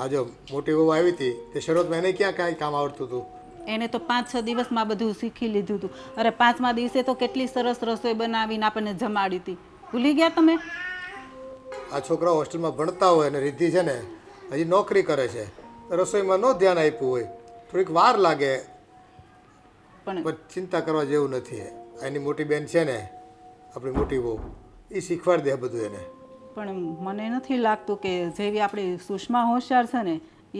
આ જો મોટી વહુ આવી હતી તે શરૂઆતમાં એને ક્યાં કાંઈ કામ આવડતું હતું? એને તો 5-6 દિવસમાં બધું શીખી લીધું હતું. અરે 5મા દિવસે તો કેટલી સરસ રસોઈ બનાવીને આપણને જમાડી હતી. ભૂલી ગયા તમે? આ છોકરાઓ હોસ્ટેલમાં ભણતા હોય અને રિદ્ધિ છે ને હજી નોકરી કરે છે, રસોઈમાં ન ધ્યાન આપ્યું હોય, થોડીક વાર લાગે, પણ ચિંતા કરવા જેવું નથી. એની મોટી બેન છે ને આપણી મોટી વહુ, એ શીખવાડી દે બધું એને. પણ મને નથી લાગતું કે જેવી આપણી સુષ્મા હોશિયાર છે ને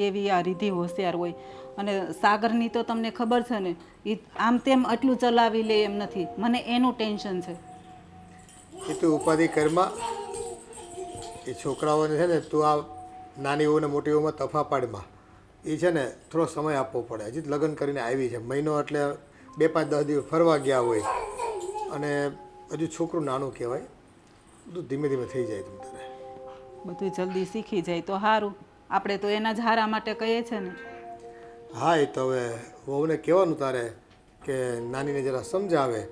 એવી આ રિદ્ધિ હોશિયાર હોય. અને સાગરની તો તમને ખબર છે ને, એ આમ તેમ આટલું ચલાવી લે એમ નથી. મને એનું ટેન્શન છે. એ તું ઉપાધિ કરમાં, એ છોકરાઓને છે ને તું આ નાની વહુ ને મોટી વહુમાં તફાપાડમાં એ છે ને થોડો સમય આપવો પડે. હજી જ લગ્ન કરીને આવી છે, મહિનો એટલે 2-5-10 દિવસ ફરવા ગયા હોય અને હજુ છોકરું નાનું કહેવાય. બધું ધીમે ધીમે થઈ જાય તમ તારે. બધું જલ્દી શીખી જાય તો સારું. આપણે તો એના જ હારા માટે કહીએ છે ને. હા, એ તો હવે વહુને કહેવાનું તારે કે નાનીને જરા સમજાવે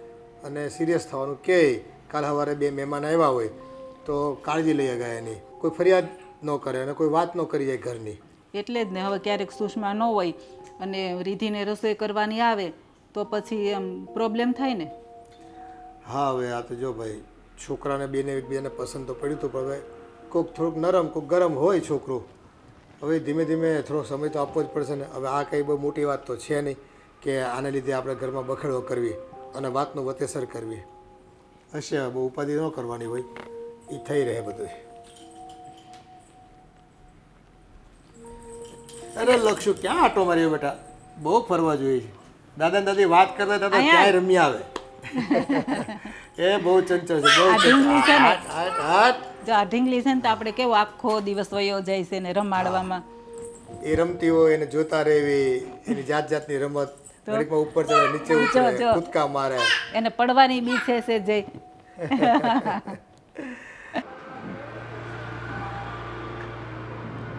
અને સિરિયસ થવાનું કહે. કાલ સવારે 2 મહેમાન આવ્યા હોય તો કાળજી લઈ ગયા એની, કોઈ ફરિયાદ ન કરે અને કોઈ વાત ન કરી જાય ઘરની. એટલે જ ને હવે ક્યારેક સુષ્મા ન હોય અને રીધિને રસોઈ કરવાની આવે તો પછી એમ પ્રોબ્લેમ થાય ને. હા, હવે આ તો જો ભાઈ છોકરાને બેને પસંદ તો પડ્યું હતું, પણ હવે કોઈક થોડુંક નરમ કોઈક ગરમ હોય છોકરું. હવે ધીમે ધીમે થોડો સમય તો આપવો જ પડશે ને. હવે આ કંઈ બહુ મોટી વાત તો છે નહીં કે આને લીધે આપણે ઘરમાં બખેડો કરવી અને વાતનું વતેસર કરવી. હશે બહુ ઉપાધિ ન કરવાની હોય, એ થઈ રહે બધું. અરે લક્ષુ ક્યાં આટો માર્યો બેટા? બહુ ફરવા જોઈએ છે. દાદા દાદી વાત કરતા હતા ક્યાંય રમી આવે. એ બહુ ચંચળ છે, બહુ ઢીંગલી છે ને. હાટ. જો આ ઢીંગલી છે ને તો આપણે કેવો આખો દિવસ વયો જાય છે ને રમાડવામાં. એ રમતી હોય એને જોતા રહેવી, એની જાત જાતની રમત, ઘડીકમાં ઉપર ચડે નીચે ઉતરે, કૂદકા મારે. એને પડવાની બી છે જઈ.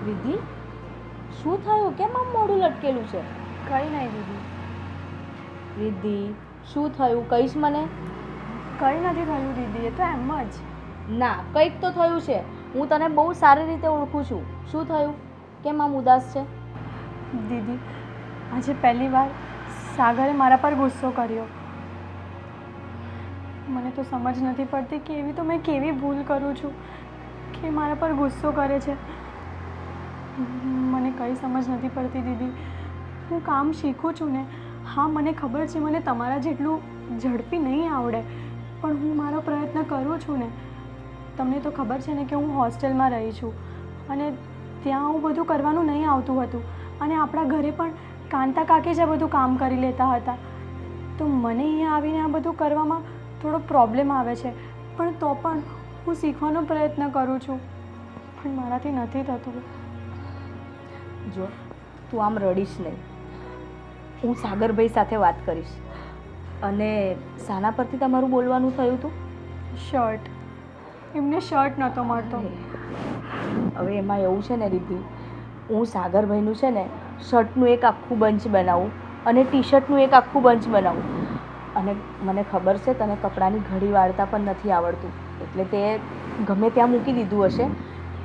વિધિ, શું થયું? કેમ આમ મોઢું લટકેલું છે? કંઈ નહીં દીદી, વિધિ, શું થયું? કહીશ મને? કંઈ નથી થયું દીદી, એ તો એમ જ. ના, કંઈક તો થયું છે. હું તને બહુ સારી રીતે ઓળખું છું. શું થયું? કેમ આમ ઉદાસ છે? દીદી, આજે પહેલી વાર સાગરે મારા પર ગુસ્સો કર્યો. મને તો સમજ નથી પડતી કે એવી તો મેં કેવી ભૂલ કરું છું કે મારા પર ગુસ્સો કરે છે. મને કંઈ સમજ નથી પડતી દીદી. હું કામ શીખું છું ને. હા, મને ખબર છે મને તમારા જેટલું ઝડપી નહીં આવડે, પણ હું મારો પ્રયત્ન કરું છું ને. તમને તો ખબર છે ને કે હું હોસ્ટેલમાં રહી છું અને ત્યાં આવું બધું કરવાનું નહીં આવતું હતું અને આપણા ઘરે પણ કાંતા કાકી જ આ બધું કામ કરી લેતા હતા. તો મને અહીંયા આવીને આ બધું કરવામાં થોડો પ્રોબ્લેમ આવે છે, પણ તો પણ હું શીખવાનો પ્રયત્ન કરું છું, પણ મારાથી નથી થતું. જો, તું આમ રડીશ નહીં. હું સાગરભાઈ સાથે વાત કરીશ. અને શાના પરથી તમારું બોલવાનું થયું હતું? શર્ટ. એમને શર્ટ નહોતો મળતો. હવે એમાં એવું છે ને રીતિ, હું સાગરભાઈનું છે ને શર્ટનું એક આખું બંચ બનાવું અને ટી શર્ટનું એક આખું બંચ બનાવું. અને મને ખબર છે તને કપડાની ઘડી વાળતા પણ નથી આવડતું, એટલે તે ગમે ત્યાં મૂકી દીધું હશે,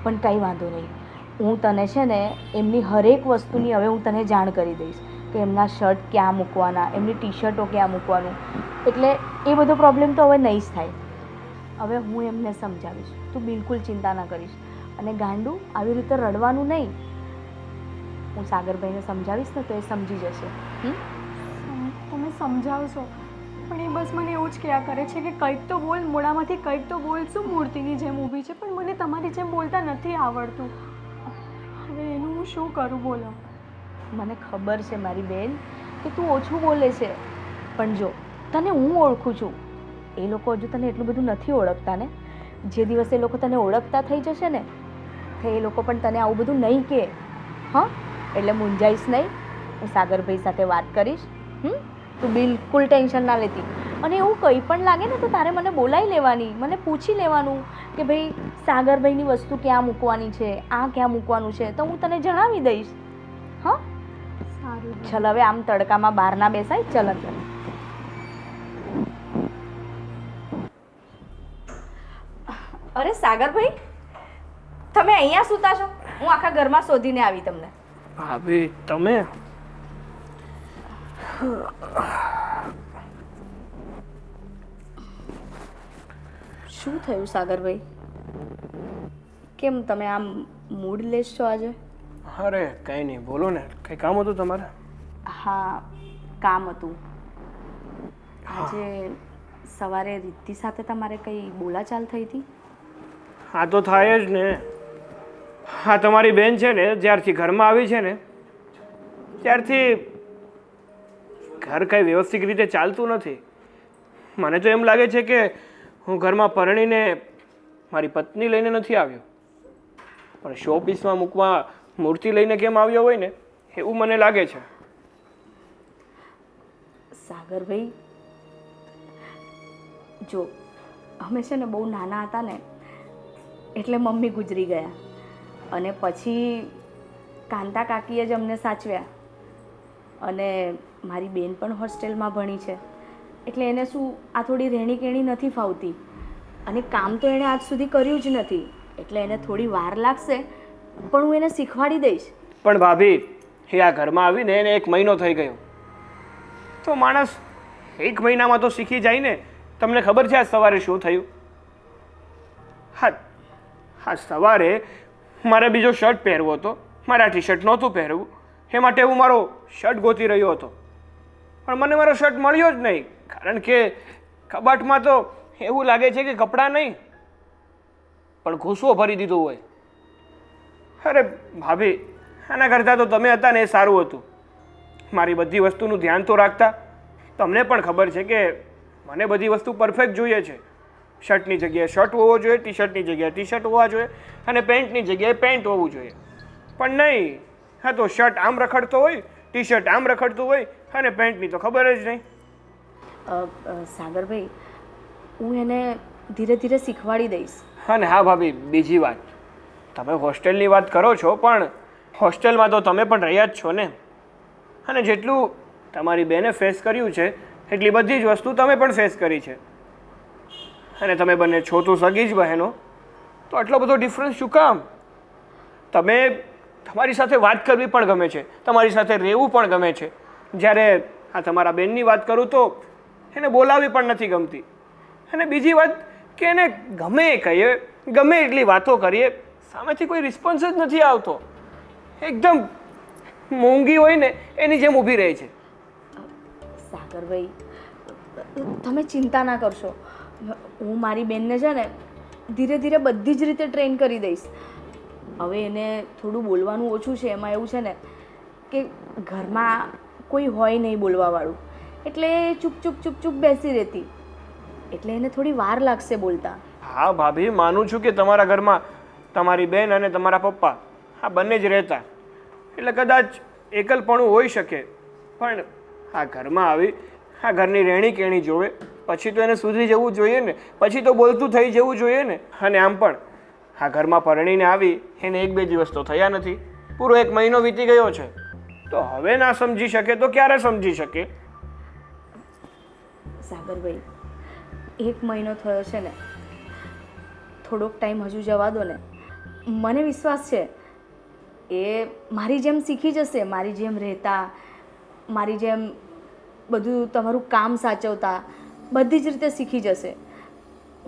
પણ કંઈ વાંધો નહીં. હું તને છે ને એમની હરેક વસ્તુની હવે હું તને જાણ કરી દઈશ કે એમના શર્ટ ક્યાં મૂકવાના, એમની ટી શર્ટો ક્યાં મૂકવાનું. એટલે એ બધો પ્રોબ્લેમ તો હવે નહીં જ થાય. હવે હું એમને સમજાવીશ, તું બિલકુલ ચિંતા ના કરીશ. અને ગાંડું આવી રીતે રડવાનું નહીં. હું સાગરભાઈને સમજાવીશ ને તો એ સમજી જશે. તમે સમજાવશો, પણ એ બસ મને એવું જ કહ્યા કરે છે કે કંઈક તો બોલ, મોઢામાંથી કંઈક તો બોલ. શું મૂર્તિની જેમ ઊભી છે, પણ મને તમારી જેમ બોલતા નથી આવડતું. હવે એનું હું શું કરું બોલો? મને ખબર છે મારી બેન કે તું ઓછું બોલે છે, પણ જો તને હું ઓળખું છું. એ લોકો હજુ તને એટલું બધું નથી ઓળખતા ને. જે દિવસે એ લોકો તને ઓળખતા થઈ જશે ને તો એ લોકો પણ તને આવું બધું નહીં કહે. હા, એટલે મૂંઝાઈશ નહીં. હું સાગરભાઈ સાથે વાત કરીશ. તું બિલકુલ ટેન્શન ના લેતી. અને એવું કંઈ પણ લાગે ને તો તારે મને બોલાવી લેવાની, મને પૂછી લેવાનું કે ભાઈ સાગરભાઈની વસ્તુ ક્યાં મૂકવાની છે, આ ક્યાં મૂકવાનું છે, તો હું તને જણાવી દઈશ. હા, સારું. ચલ હવે આમ તડકામાં બહાર ના બેસાય. ચલ અંદર. અરે સાગરભાઈ, તમે અહીંયા સૂતા છો? હું આખા ઘરમાં શોધીને આવી તમને. ભાભી તમે? શું થયું સાગરભાઈ? કેમ તમે આમ મૂડલેસ છો આજે? અરે કંઈ નહીં, બોલો ને. કંઈ કામ હતું તમારે? હા, કામ હતું. આજે સવારે રીતિ સાથે તમારે કંઈ બોલાચાલ થઈ હતી? હા તો થાય જ ને. હા, તમારી બેન છે ને જ્યારથી ઘરમાં આવી છે ને ત્યારથી ઘર કંઈ વ્યવસ્થિત રીતે ચાલતું નથી. મને તો એમ લાગે છે કે હું ઘરમાં પરણીને મારી પત્ની લઈને નથી આવ્યો. પણ શો પીસમાં મૂકવા મૂર્તિ લઈને કેમ આવ્યો હોય ને એવું મને લાગે છે. સાગરભાઈ, જો અમે છે ને બહુ નાના હતા ને એટલે મમ્મી ગુજરી ગયા અને પછી કાંતા કાકીએ જ અમને સાચવ્યા અને મારી બેન પણ હોસ્ટેલમાં ભણી છે એટલે એને શું આ થોડી રહેણી કેણી નથી ફાવતી અને કામ તો એણે આજ સુધી કર્યું જ નથી એટલે એને થોડી વાર લાગશે પણ હું એને શીખવાડી દઈશ. પણ ભાભી, એ આ ઘરમાં આવીને એને 1 મહિનો થઈ ગયો તો માણસ 1 મહિનામાં તો શીખી જાય ને. તમને ખબર છે આજ સવારે શું થયું? હા, સવારે મારે બીજો શર્ટ પહેરવો હતો, મારે આ ટી શર્ટ નહોતું પહેરવું, એ માટે હું મારો શર્ટ ગોતી રહ્યો હતો પણ મને મારો શર્ટ મળ્યો જ નહીં કારણ કે કબાટમાં તો એવું લાગે છે કે કપડાં નહીં પણ ઘૂસવો ભરી દીધું હોય. અરે ભાભી, આના કરતાં તો તમે હતા ને એ સારું હતું. મારી બધી વસ્તુનું ધ્યાન તો રાખતા. તમને પણ ખબર છે કે મને બધી વસ્તુ પરફેક્ટ જોઈએ છે. શર્ટની જગ્યાએ શર્ટ હોવો જોઈએ, ટી શર્ટની જગ્યાએ ટી શર્ટ હોવા જોઈએ અને પેન્ટની જગ્યાએ પેન્ટ હોવું જોઈએ. પણ નહીં, હા તો શર્ટ આમ રખડતો હોય, ટી શર્ટ આમ રખડતું હોય અને પેન્ટની તો ખબર જ નહીં. સાગરભાઈ, હું એને ધીરે ધીરે શીખવાડી દઈશ. અને હા ભાભી, બીજી વાત, તમે હોસ્ટેલની વાત કરો છો પણ હોસ્ટેલમાં તો તમે પણ રહ્યા જ છો ને અને જેટલું તમારી બેને ફેસ કર્યું છે એટલી બધી જ વસ્તુ તમે પણ ફેસ કરી છે અને તમે બંને છો તો સગી જ બહેનો તો આટલો બધો ડિફરન્સ શું કામ? તમે તમારી સાથે વાત કરવી પણ ગમે છે, તમારી સાથે રહેવું પણ ગમે છે, જ્યારે આ તમારા બેનની વાત કરું તો એને બોલાવવી પણ નથી ગમતી અને બીજી વાત કે એને ગમે એ કહીએ, ગમે એટલી વાતો કરીએ, સામેથી કોઈ રિસ્પોન્સ જ નથી આવતો. એકદમ મોંઘી હોય ને એની જેમ ઊભી રહે છે. સાગરભાઈ, તમે ચિંતા ના કરશો. હું મારી બેનને છે ને ધીરે ધીરે બધી જ રીતે ટ્રેન કરી દઈશ. હવે એને થોડું બોલવાનું ઓછું છે. એમાં એવું છે ને કે ઘરમાં કોઈ હોય નહીં બોલવાવાળું એટલે ચૂપ ચૂપ ચૂપ ચૂપ બેસી રહેતી એટલે એને થોડી વાર લાગશે બોલતા. હા ભાભી, માનું છું કે તમારા ઘરમાં તમારી બેન અને તમારા પપ્પા આ બંને જ રહેતા એટલે કદાચ એકલપણું હોઈ શકે પણ આ ઘરમાં આવી આ ઘરની રહેણી કેણી જોવે પછી તો એને સુધરી જવું જોઈએ ને, પછી તો બોલતું થઈ જવું જોઈએ ને. અને આમ પણ આ ઘરમાં પરણીને આવી એને 1-2 દિવસ તો થયા નથી, પૂરો 1 મહિનો વીતી ગયો છે તો હવે ના સમજી શકે તો ક્યારે સમજી શકે? સાગરભાઈ, 1 મહિનો થયો છે ને, થોડોક ટાઈમ હજુ જવા દો ને. મને વિશ્વાસ છે એ મારી જેમ શીખી જશે, મારી જેમ રહેતા, મારી જેમ બધું તમારું કામ સાચવતા, બધી જ રીતે શીખી જશે.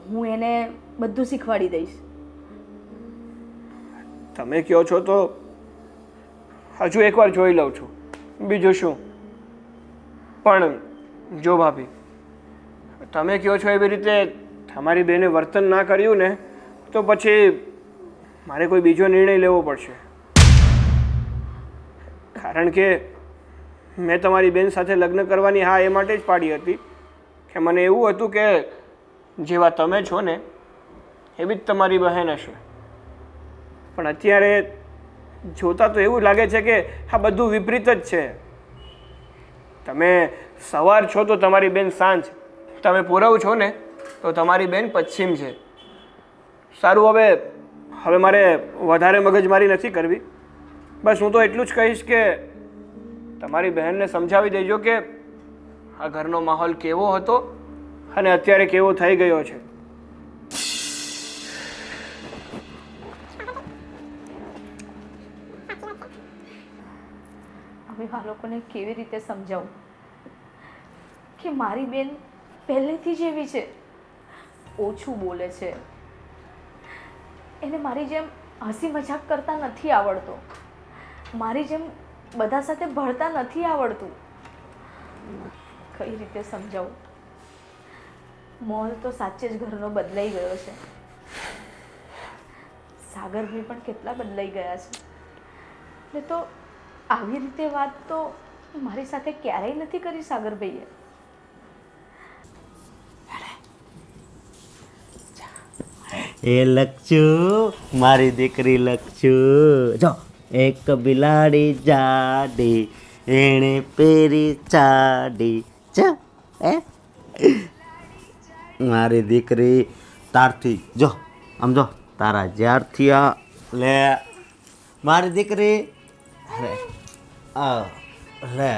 હું એને બધું શીખવાડી દઈશ. તમે કહો છો તો હજુ એકવાર જોઈ લઉં છું, બીજું શું. પણ જો ભાભી, તમે કહો છો એવી રીતે તમારી બેને વર્તન ના કર્યું ને તો પછી મારે કોઈ બીજો નિર્ણય લેવો પડશે. કારણ કે મેં તમારી બેન સાથે લગ્ન કરવાની હા એ માટે જ પાડી હતી કે મને એવું હતું કે જેવા તમે છો ને એવી જ તમારી બહેન હશે. પણ અત્યારે જોતાં તો એવું લાગે છે કે આ બધું વિપરીત જ છે. તમે સવાર છો તો તમારી બેન સાંજ, તમે પૂરવ છો ને તો તમારી બેન પશ્ચિમ છે. સારું, હવે મારે વધારે મગજમારી નથી કરવી. બસ હું તો એટલું જ કહીશ કે તમારી બહેનને સમજાવી દેજો કે આ ઘરનો માહોલ કેવો હતો અને અત્યારે કેવો થઈ ગયો છે. હવે આ લોકોને કેવી રીતે સમજાવું કે મારી બેન પહેલેથી જ એવી છે, ઓછું બોલે છે, એને મારી જેમ હસી મજાક કરતા નથી આવડતો, મારી જેમ બધા સાથે ભળતા નથી આવડતું. કઈ રીતે સમજાવું? માહોલ તો સાચે જ ઘરનો બદલાઈ ગયો છે. સાગરભાઈ પણ કેટલા બદલાઈ ગયા છે. ને તો આવી રીતે વાત તો મારી સાથે ક્યારેય નથી કરી સાગરભાઈએ. એ લક્ષુ મારી દીકરી લક્ષુ જો એક બિલાડી જાડી એણે પેરી ચાડી ચ એ મારી દીકરી તારથી જો આમ જો તારા જ્યારથી આ લે મારી દીકરી લે લે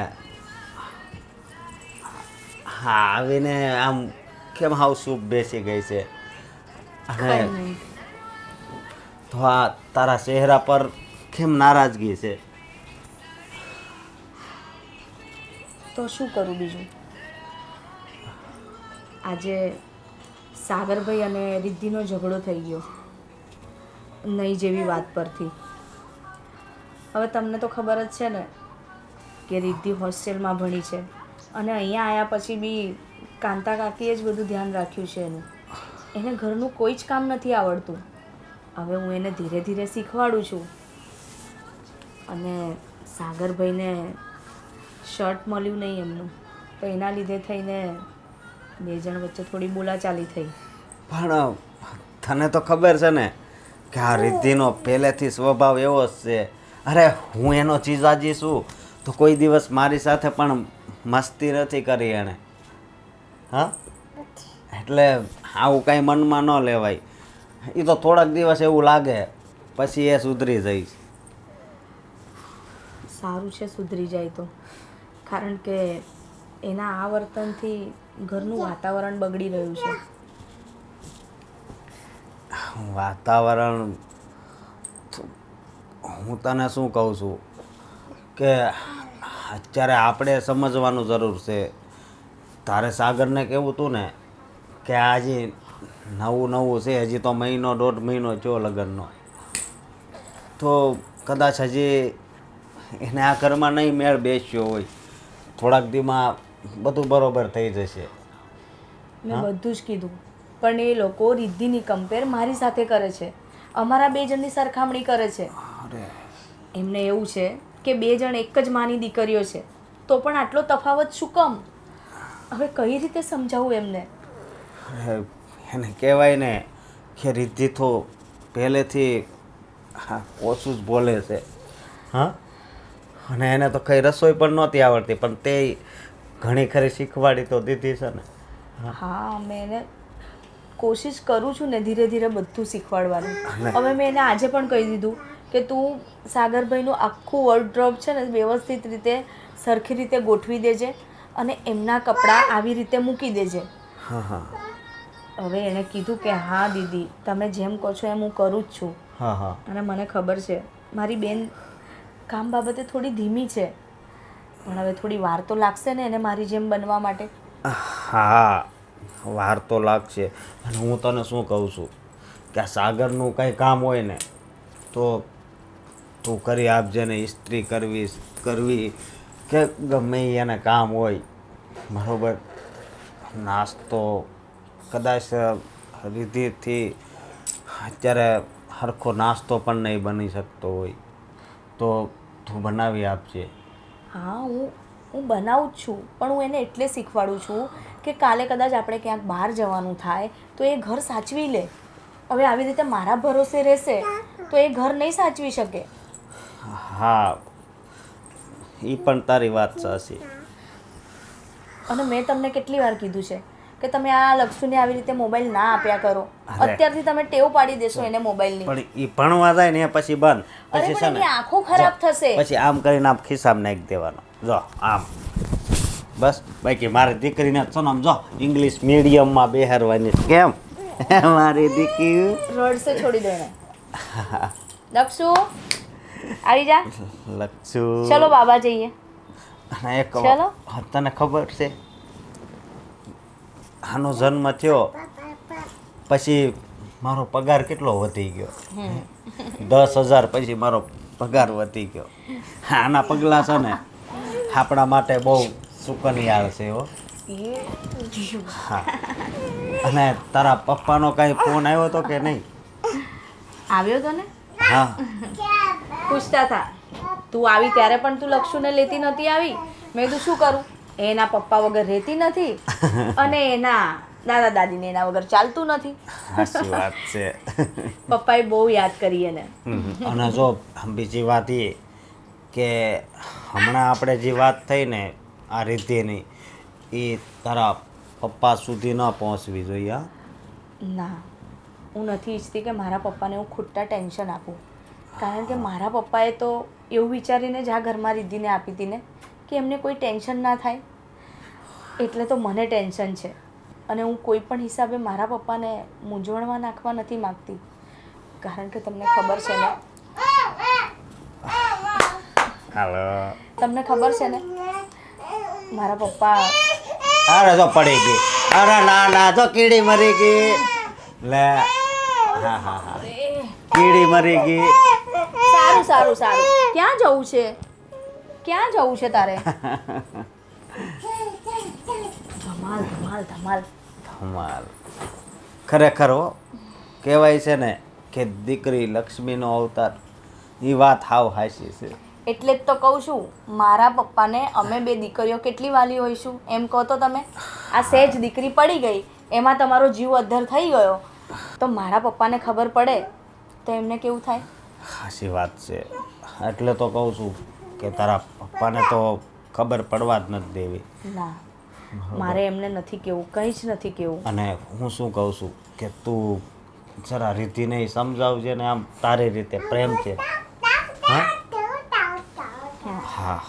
હા આવીને આમ કેમ હાવ સૂપ બેસી ગઈ છે અને તો આ તારા ચહેરા પર કેમ નારાજગી છે તો શું કરું બીજું? આજે સાગરભાઈ અને રિદ્ધિનો ઝઘડો થઈ ગયો નહીં જેવી વાત પરથી. હવે તમને તો ખબર જ છે ને કે રિદ્ધિ હોસ્ટેલમાં ભણી છે અને અહીંયા આવ્યા પછી બી કાંતા કાકીએ જ બધું ધ્યાન રાખ્યું છે એનું. એને ઘરનું કોઈ જ કામ નથી આવડતું. હવે હું એને ધીરે ધીરે શીખવાડું છું. અને સાગરભાઈને શર્ટ મળ્યું નહીં એમનું, તો એના લીધે થઈને બે જણ વચ્ચે થોડી બોલાચાલી થઈ. પણ તને તો ખબર છે ને કે આ રિદ્ધિનો પહેલેથી સ્વભાવ એવો જ છે. અરે હું એનો ચીજાજી છું તો કોઈ દિવસ મારી સાથે પણ મસ્તી નથી કરી એણે. હા એટલે આવું કાંઈ મનમાં ન લેવાય. એ તો થોડાક દિવસ એવું લાગે પછી એ સુધરી જઈશ. સારું છે સુધરી જાય તો, કારણ કે એના આ વર્તનથી ઘરનું વાતાવરણ બગડી રહ્યું છે. વાતાવરણ હું તને શું કહું છું કે અત્યારે આપણે સમજવાનું જરૂર છે. તારે સાગરને કહેવું હતું ને કે આ હજી નવું નવું છે, હજી તો મહિનો દોઢ મહિનો થયો લગ્નનો, તો કદાચ હજી એને આ ઘરમાં નહીં મેળ બેસ્યો હોય, થોડાક દીમાં બધું બરોબર થઈ જશે. મેં બધું જ કીધું, પણ એ લોકો રિદ્ધિની કમ્પેર મારી સાથે કરે છે, અમારા બે જણની સરખામણી કરે છે. એમને એવું છે કે બે જણ એક જ માની દીકરીઓ છે, તો પણ આટલો તફાવત શું કામ? હવે કઈ રીતે સમજાવું એમને? એને કહેવાય ને કે રિદ્ધિ તો પહેલેથી ઓછું જ બોલે છે. હા, અને એને તો કઈ રસોઈ પણ નહોતી આવડતી, પણ તે ઘણી ખરી શીખવાડી તો દીધી છે ને. હા, મેં એને કોશિશ કરું છું ને ધીરે ધીરે બધું શીખવાડવાનું. હવે મેં એને આજે પણ કહી દીધું કે તું સાગરભાઈનું આખું વોર્ડરોબ છે ને વ્યવસ્થિત રીતે સરખી રીતે ગોઠવી દેજે અને એમના કપડાં આવી રીતે મૂકી દેજે. હા હા. હવે એણે કીધું કે હા દીદી, તમે જેમ કહો છો એમ હું કરું જ છું. હા હા. અને મને ખબર છે મારી બેન કામ બાબતે થોડી ધીમી છે, પણ હવે થોડી વાર તો લાગશે ને એને મારી જેમ બનવા માટે. હા, વાર તો લાગશે. અને હું તને શું કહું છું કે આ સાગરનું કંઈ કામ હોય ને તો તું કરી આપજે ને. ઇસ્ત્રી કરવી કે ગમે એને કામ હોય, બરાબર. નાસ્તો કદાચ રીતિથી અત્યારે સરખો નાસ્તો પણ નહીં બની શકતો હોય તો તું બનાવી આપજે. હા, હું બનાવું જ છું, પણ હું એને એટલે શીખવાડું છું કે કાલે કદાચ આપણે ક્યાંક બહાર જવાનું થાય તો એ ઘર સાચવી લે. હવે આવી રીતે મારા ભરોસે રહેશે તો એ ઘર નહીં સાચવી શકે. હા, એ પણ તારી વાત સાચી. અને મેં તમને કેટલી વાર કીધું છે કે તમે આ લક્ષુને આવી રીતે મોબાઈલ ના આપ્યા કરો. અત્યારથી તમે ટેવ પાડી દેશો એને મોબાઈલની. પણ એ ભણવા જાય ને પછી બંધ, અરે પછી પણ છે ને એની આંખો ખરાબ થશે. પછી આમ કરીને આમ ખિસ્સામાં નાખી દેવાનો. જો આમ બસ. બાકી મારી દીકરીને સોનમ જો ઇંગ્લિશ મીડિયમમાં બેહારવાની. કેમ મારી દીકરી રડશે? છોડી દો એને. લક્ષુ આવી જા. લક્ષુ ચલો બાબા જઈએ. અને એક ચલો. તને ખબર છે આનો જન્મ થયો પછી મારો પગાર કેટલો વધી ગયો? 10,000 પછી મારો પગાર વધી ગયો. આના પગલાં છે ને આપણા માટે બહુ સુકનિયાળ છે હો. હા. અને તારા પપ્પાનો કાંઈ ફોન આવ્યો હતો કે નહીં? આવ્યો તો ને. હા. પૂછતા હતા તું આવી ત્યારે પણ તું લક્ષુને લેતી નથી આવી. મેં કીધું શું કરું, એના પપ્પા વગર રહેતી નથી અને એના દાદા દાદીને એના વગર ચાલતું નથી. સાચી વાત છે. પપ્પાએ બહુ યાદ કરી એને. અને જો બીજી વાત એ કે હમણાં આપણે જે વાત થઈ ને આ રીતેની એ તારા પપ્પા સુધી ન પહોંચવી જોઈએ. હા, ના, હું નથી ઈચ્છતી કે મારા પપ્પાને હું ખોટા ટેન્શન આપું. કારણ કે મારા પપ્પાએ તો એવું વિચારીને જ આ ઘરમાં રિદ્ધિને આપી હતી ને કે એમને કોઈ ટેન્શન ના થાય. એટલે તો મને ટેન્શન છે. અને હું કોઈ પણ હિસાબે મારા પપ્પાને મૂંઝવણમાં નાખવા નથી માગતી. કારણ કે તમને ખબર છે ને હાલો, તમને ખબર છે ને મારા પપ્પા અરે તો પડી ગઈ. અરે ના ના, તો કીડી મરી ગઈ. લે, હા હા હા, કીડી મરી ગઈ. સારું સારું સારું. ક્યાં જવું છે? ક્યાં જવું છે તારે? ધમાલ ધમાલ ધમાલ. ધમાલ. ખરેખર હો, કહેવાય છે ને કે દીકરી લક્ષ્મીનો અવતાર. એ વાત હાવ હાચી છે. એટલે જ તો કહું છું, મારા પપ્પાને અમે બે દીકરીઓ કેટલી વાલી હોઈશું એમ કહો તો તમે. આ સહેજ દીકરી પડી ગઈ એમાં તમારો જીવ અદ્ધર થઈ ગયો તો મારા પપ્પાને ખબર પડે તો એમને કેવું થાય? સાચી વાત છે. એટલે તો કહું છું કે તારા પપ્પાને તો ખબર પડવા જ નથી દેવી. ના, મારે એમને નથી કેવું, કંઈ જ નથી કેવું. અને હું શું કહું છું કે તું જરા રીતિને સમજાવજે ને આમ તારી રીતે પ્રેમ છે. હા હા.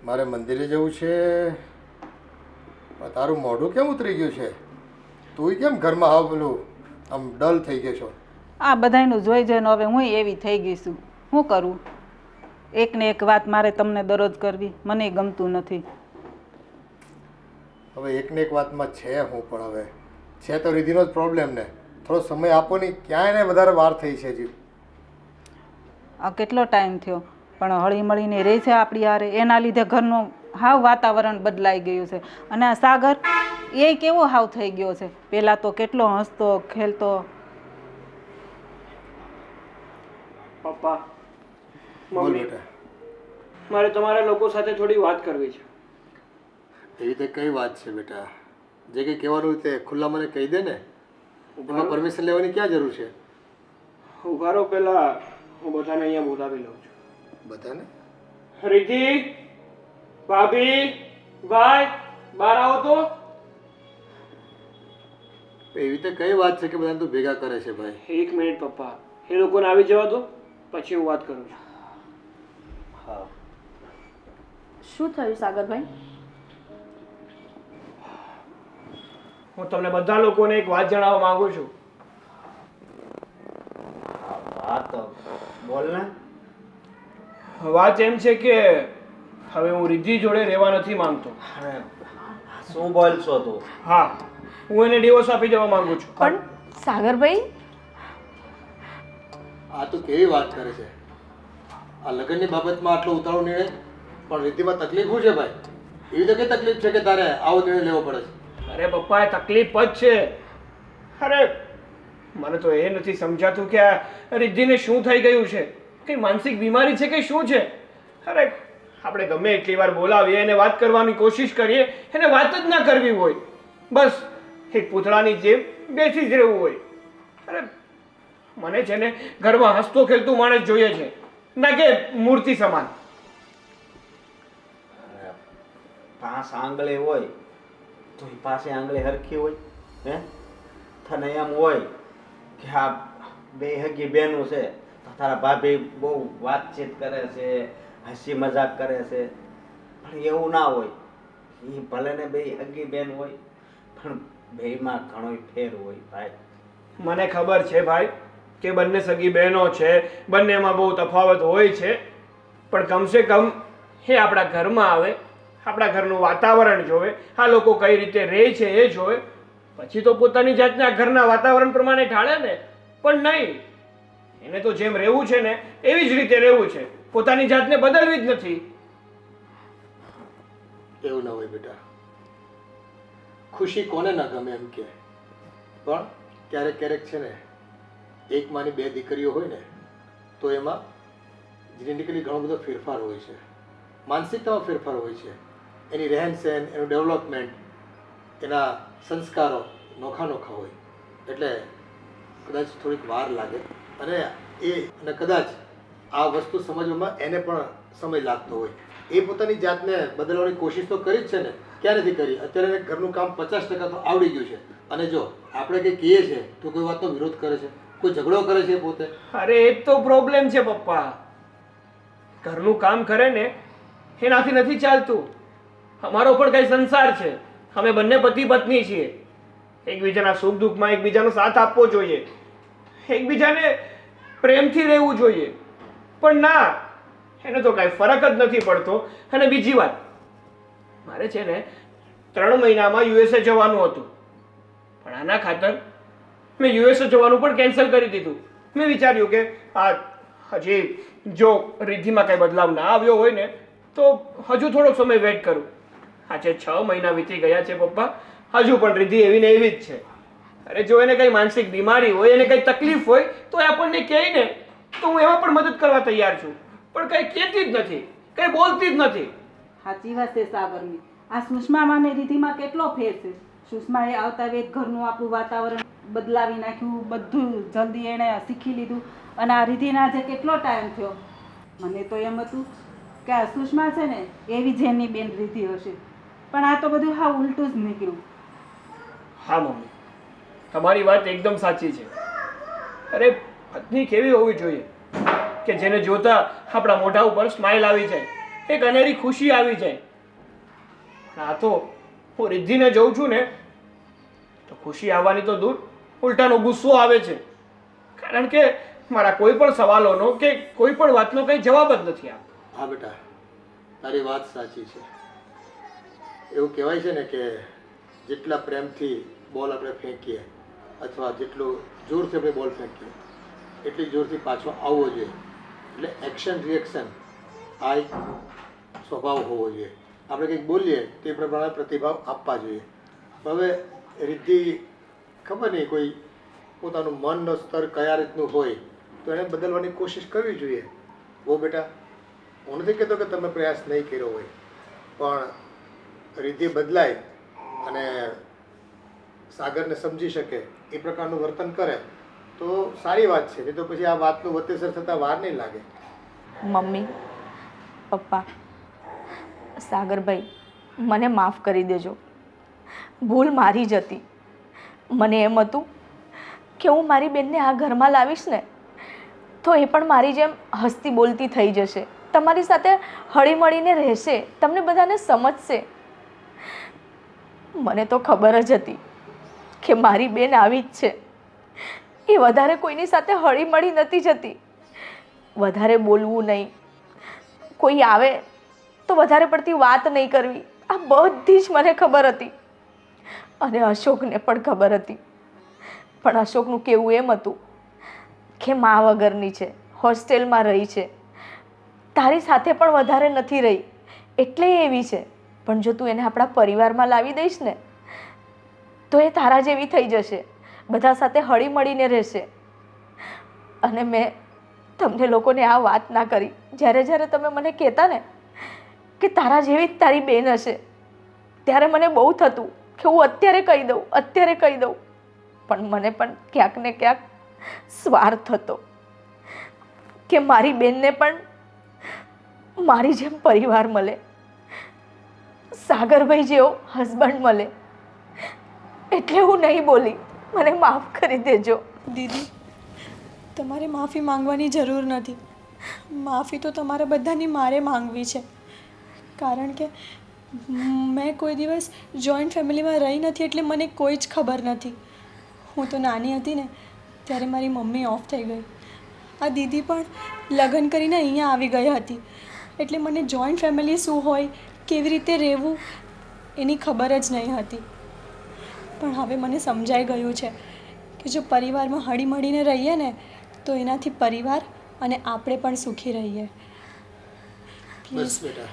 મારે મંદિરે જવું છે પણ તારું મોઢું કેમ ઉતરી ગયું છે? તું કેમ ઘરમાં આવ પેલું આમ ડલ થઈ ગયો છો? આ બધાયનું જોઈ જોઈને હવે હું એવી થઈ ગઈ છું. શું કરું? એક ને એક વાત મારે તમને દરરોજ કરવી મને ગમતું નથી. હવે એકને એક વાતમાં છે હું પણ હવે છે તો રીધિનો જ પ્રોબ્લેમ ને. થોડો સમય આપો ને, ક્યાંય ને વધારે વાર થઈ છે હજી. આ કેટલો ટાઈમ થયો પણ હળી મળીને રહે છે આપણી હારે. એના લીધે ઘરનું હાવ વાતાવરણ બદલાઈ ગયું છે. અને આ સાગર એ કેવો હાવ થઈ ગયો છે. પહેલાં તો કેટલો હસતો ખેલતો. પપ્પા, બોલ મમ્મી, બેટા. મારે તમારા લોકો સાથે થોડી વાત કરવી છે. એવી તે કઈ વાત છે બેટા? જે કંઈ કહેવાનું તે ખુલ્લા મને કહી દે ને. એમાં પરમિશન લેવાની ક્યાં જરૂર છે? ઉભારો, પહેલા હું બધાને અહીંયા બોલાવી લઉં છું. બધાને? રીતિ, ભાભી, ભાઈ, બહાર આવો તો. એવી તે કઈ વાત છે કે બધાને તું ભેગા કરે છે ભાઈ? એક મિનિટ પપ્પા, એ લોકોને આવી જવા દો, પછી હું વાત કરું છું. હા, શું થયું સાગરભાઈ? હું તમને બધા લોકોને એક વાત જણાવવા માંગુ છું. વાત તો બોલ ને. વાત એમ છે કે હવે હું રિદ્ધિ જોડે રહેવા નથી માંગતો. અરે શું બોલશો તું? હા, હું એને ડિવોર્સ આપી દેવા માંગુ છું. પણ સાગરભાઈ, આ તું કેવી વાત કરે છે? આ લગ્નની બાબતમાં આટલો ઉતાળો નિર્ણય? પણ રીતિમાં તકલીફ શું છે ભાઈ? એવી તો કઈ તકલીફ છે કે તારે આવો નિર્ણય લેવો પડે છે? અરે પપ્પા, એ તકલીફ જ છે. અરે મને તો એ નથી સમજાતું કે આ રિદ્ધિને શું થઈ ગયું છે. કઈ માનસિક બીમારી છે કે શું છે? અરે આપણે ગમે એટલી વાર બોલાવીએ એને વાત કરવાની કોશિશ કરીએ, એને વાત જ ના કરવી હોય. બસ એક પૂતળાની જેમ બેસી જ રહેવું હોય. અરે મને છે ને ઘરમાં હસતો ખેલતું માણસ જોઈએ છે, ના કે મૂર્તિ સમાન. પાંચ આંગળી હોય તો એ પાસે આંગળી હરખી હોય? હે, તને એમ હોય કે આ બે હગી બહેનો છે તો તારા ભાભી બહુ વાતચીત કરે છે, હસી મજાક કરે છે, પણ એવું ના હોય. એ ભલે ને બે હગી બેન હોય પણ બેમાં ઘણો ફેર હોય ભાઈ. મને ખબર છે ભાઈ કે બંને સગી બહેનો છે, બંનેમાં બહુ તફાવત હોય છે, પણ કમસે કમ એ આપણા ઘરમાં આવે, આપણા ઘરનું વાતાવરણ જોવે, આ લોકો કઈ રીતે રહે છે એ જોવે, પછી તો પોતાની જાતને આ ઘરના વાતાવરણ પ્રમાણે ઢાળે ને. પણ નહીં, એને તો જેમ રહેવું છે ને એવી જ રીતે રહેવું છે, પોતાની જાતને બદલવી જ નથી. એવું ના હોય બેટા. ખુશી કોને ના ગમે એમ કે, પણ ક્યારેક ક્યારેક છે ને એક માની બે દીકરીઓ હોય ને તો એમાં જેનેટિકલી ઘણો બધો ફેરફાર હોય છે, માનસિકતામાં ફેરફાર હોય છે, એની રહેન સહેન, એનું ડેવલપમેન્ટ, એના સંસ્કારો નોખા નોખા હોય. એટલે કદાચ થોડીક વાર લાગે અને કદાચ આ વસ્તુ સમજવામાં એને પણ સમય લાગતો હોય. એ પોતાની જાતને બદલવાની કોશિશ તો કરી જ છે ને, ક્યાં નથી કરી? અત્યારે એને ઘરનું કામ 50% તો આવડી ગયું છે. અને જો આપણે કંઈ કહીએ છીએ તો કોઈ વાતનો વિરોધ કરે છે, કોઈ ઝઘડો કરે છે પોતે. અરે એ જ તો પ્રોબ્લેમ છે પપ્પા. ઘરનું કામ કરે ને એનાથી નથી ચાલતું. અમારો પણ કઈ સંસાર છે, અમે બંને પતિ પત્ની છીએ. એકબીજાના સુખ દુઃખમાં એકબીજાનો સાથ આપવો જોઈએ, એકબીજાને પ્રેમથી રહેવું જોઈએ. પણ ના, એને તો કાંઈ ફરક જ નથી પડતો. અને બીજી વાત, મારે છે ને 3 મહિનામાં યુએસએ જવાનું હતું, પણ આના ખાતર મેં યુએસએ જવાનું પણ કેન્સલ કરી દીધું. મેં વિચાર્યું કે આ હજી જો રિદ્ધિમાં કંઈ બદલાવ ના આવ્યો હોય ને તો હજુ થોડોક સમય વેઇટ કરું. આજે 6 મહિના વીતી ગયા છે પપ્પા, હજુ પણ રિદ્ધિ એવી ને એવી જ છે. અરે જો એને કંઈ માનસિક બીમારી હોય, એને કંઈ તકલીફ હોય તો એ આપણને કહે ને તો હું એમાં પણ મદદ કરવા તૈયાર છું. પણ કંઈ કહેતી જ નથી, કંઈ બોલતી જ નથી. સાચી વાત છે સાગરની. આ સુષ્મામાં ને રીધિમાં કેટલો ફેર છે. સુષ્માએ આવતા વેત ઘરનું આપણું વાતાવરણ બદલાવી નાખ્યું, બધું જલ્દી એણે શીખી લીધું. અને આ રીધિને આજે કેટલો ટાઈમ થયો. મને તો એમ હતું કે આ સુષ્મા છે ને એવી જ એની બેન રીધિ હશે, પણ આ તો બધું હા ઉલટું જ નીકળ્યું. હા મમ્મી, તમારી વાત એકદમ સાચી છે. અરે પત્ની કેવી હોવી જોઈએ કે જેને જોતા આપણા મોઢા ઉપર સ્માઇલ આવી જાય, એક અનેરી ખુશી આવી જાય. આ તો હું રિદ્ધિને જોઉં છું ને તો ખુશી આવવાની તો દૂર, ઉલટાનો ગુસ્સો આવે છે. કારણ કે મારા કોઈ પણ સવાલોનો કે કોઈ પણ વાતનો કંઈ જવાબ જ નથી આપતો. હા બેટા, તારી વાત સાચી છે. એવું કહેવાય છે ને કે જેટલા પ્રેમથી બોલ આપણે ફેંકીએ અથવા જેટલું જોરથી આપણે બોલ ફેંકીએ એટલી જોરથી પાછો આવવો જોઈએ. એટલે એક્શન રિએક્શન આ એક સ્વભાવ હોવો જોઈએ. આપણે કંઈક બોલીએ તે પ્રમાણે પ્રતિભાવ આપવા જોઈએ. હવે રિદ્ધિ ખબર નહીં કોઈ પોતાનું મનનો સ્તર કયા રીતનું હોય તો એને બદલવાની કોશિશ કરવી જોઈએ. બહુ બેટા, હું નથી કહેતો કે તમે પ્રયાસ નહીં કર્યો હોય, પણ રિદ્ધિ બદલાય અને સાગરને સમજી શકે એ પ્રકારનું વર્તન કરે તો સારી વાત છે. નહીં તો પછી આ વાતનું વતેસર થતાં વાર નહીં લાગે. મમ્મી, પપ્પા, સાગરભાઈ, મને માફ કરી દેજો. ભૂલ મારી જ હતી. મને એમ હતું કે હું મારી બેનને આ ઘરમાં લાવીશ ને તો એ પણ મારી જેમ હસતી બોલતી થઈ જશે, તમારી સાથે હળીમળીને રહેશે, તમને બધાને સમજશે. મને તો ખબર જ હતી કે મારી બેન આવી જ છે. એ વધારે કોઈની સાથે હળીમળી નથી જતી, વધારે બોલવું નહીં, કોઈ આવે તો વધારે પડતી વાત નહીં કરવી. આ બધી જ મને ખબર હતી અને અશોકને પણ ખબર હતી. પણ અશોકનું કહેવું એમ હતું કે મા વગરની છે, હોસ્ટેલમાં રહી છે, તારી સાથે પણ વધારે નથી રહી એટલે એવી છે. પણ જો તું એને આપણા પરિવારમાં લાવી દઈશ ને તો એ તારા જેવી થઈ જશે, બધા સાથે હળીમળીને રહેશે. અને મેં તમને લોકોને આ વાત ના કરી. જ્યારે જ્યારે તમે મને કહેતા ને કે તારા જેવી જ તારી બેન હશે ત્યારે મને બહુ થતું કે હું અત્યારે કહી દઉં, અત્યારે કહી દઉં. પણ મને પણ ક્યાંક ને ક્યાંક સ્વાર્થ હતો કે મારી બેનને પણ મારી જેમ પરિવાર મળે, સાગરભાઈ જેવો હસબન્ડ મળે. એટલે હું નહીં બોલી. મને માફ કરી દેજો. દીદી, તમારે માફી માંગવાની જરૂર નથી. માફી તો તમારા બધાની મારે માંગવી છે. કારણ કે મેં કોઈ દિવસ જોઈન્ટ ફેમિલીમાં રહી નથી એટલે મને કોઈ જ ખબર નથી. હું તો નાની હતી ને ત્યારે મારી મમ્મી ઓફ થઈ ગઈ. આ દીદી પણ લગ્ન કરીને અહીંયા આવી ગઈ હતી એટલે મને જોઈન્ટ ફેમિલી શું હોય, કેવી રીતે રહેવું એની ખબર જ નહીં હતી. પણ હવે મને સમજાઈ ગયું છે કે જો પરિવારમાં હળીમળીને રહીએ ને તો એનાથી પરિવાર અને આપણે પણ સુખી રહીએ. બસ બેટા,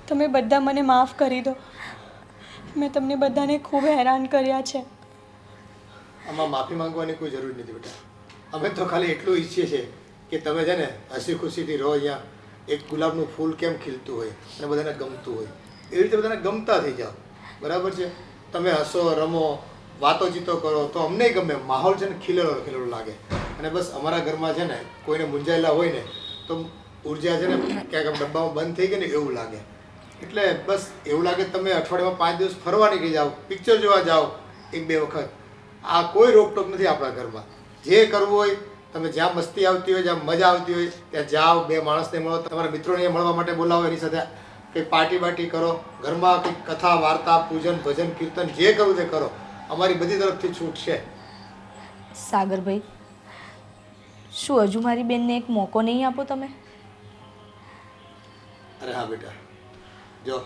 તમે બધા મને માફ કરી દો. મેં તમને બધાને ખૂબ હેરાન કર્યા છે. આમાં માફી માંગવાની કોઈ જરૂર નથી બેટા. અમે તો ખાલી એટલું ઈચ્છીએ છીએ કે તમે છે ને હસી ખુશીથી રહો અહીંયા. એક ગુલાબનું ફૂલ કેમ ખીલતું હોય અને બધાને ગમતું હોય એવી રીતે બધાને ગમતા થઈ જાઓ. બરાબર છે? તમે હસો રમો વાતોચીતો કરો તો અમને ગમે. માહોલ છે ને ખીલેલો ખીલેલો લાગે. અને બસ અમારા ઘરમાં છે ને કોઈને મૂંઝાયેલા હોય ને તો ઉર્જા છે ને ક્યાંક આમ ડબ્બામાં બંધ થઈ ગઈ ને એવું લાગે. એટલે બસ એવું લાગે તમે અઠવાડિયામાં 5 દિવસ ફરવા નીકળી જાઓ, પિક્ચર જોવા જાઓ 1-2 વખત. આ કોઈ રોકટોક નથી આપણા ઘરમાં. જે કરવું હોય તમે જ્યાં મસ્તી આવતી હોય, જ્યાં મજા આવતી હોય ત્યાં જાઓ, 2 માણસને મળો, તમારા મિત્રોને મળવા માટે બોલાવો, એની સાથે કંઈક પાર્ટી બાર્ટી કરો, ઘરમાં કંઈક કથા વાર્તા પૂજન ભજન કીર્તન જે કરવું તે કરો. અમારી બધી તરફથી છૂટ છે. સાગરભાઈ, શું હજુ મારી બેનને એક મોકો નહીં આપો તમે? અરે હા બેટા, જો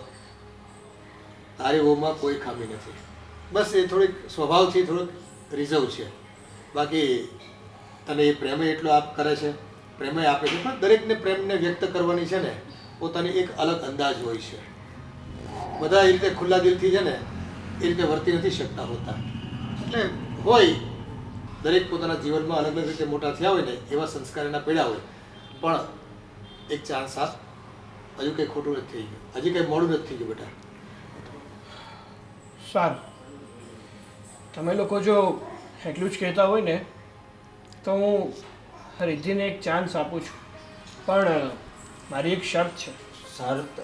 તારી વહુમાં કોઈ ખામી નથી. બસ એ થોડીક સ્વભાવથી થોડુંક રિઝર્વ છે. બાકી તને એ પ્રેમ એટલો આપ કરે છે, પ્રેમ આપે છે. પણ દરેકને પ્રેમને વ્યક્ત કરવાની છે ને પોતાની એક અલગ અંદાજ હોય છે. બધા એ રીતે ખુલ્લા દિલથી છે ને એ રીતે વર્તી નથી શકતા હોતા. એટલે હોય દરેક પોતાના જીવનમાં અલગ અલગ રીતે મોટા થયા હોય ને એવા સંસ્કાર એના પડ્યા હોય. પણ એક ચાન્સ આપ. હજુ કંઈ ખોટું નથી થઈ ગયું, હજી કંઈ મોડું નથી થઈ ગયું બેટા. સારું, તમે લોકો જો એટલું જ કહેતા હોય ને તો હું રિદ્ધિને એક ચાન્સ આપું છું. પણ મારી એક શરત છે. શરત?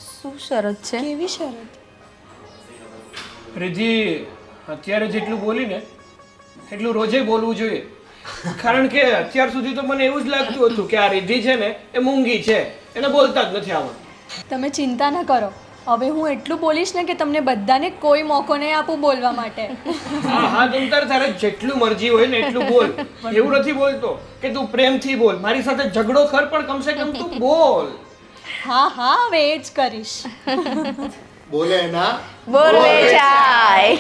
શું શરત છે? કેવી શરત? રિદ્ધિ અત્યારે જેટલું બોલીને એટલું રોજે બોલવું જોઈએ. કારણ કે અત્યાર સુધી તો મને એવું જ લાગતું હતું કે આ રિદ્ધિ છે ને એ મૂંગી છે, એને બોલતા જ નથી આવડતું. તમે ચિંતા ન કરો, હવે હું એટલું બોલીશ ને કે તમને બધાને કોઈ મોકો નહીં આપું બોલવા માટે. હા હા, તમ તારે જેટલું મરજી હોય ને એટલું બોલ. એવું નથી બોલતો કે તું પ્રેમથી બોલ, મારી સાથે ઝઘડો કર, પણ કમસે કમ તું બોલ. હા હા, હવે એ જ કરીશ. બોલે ના બોલ ચાય.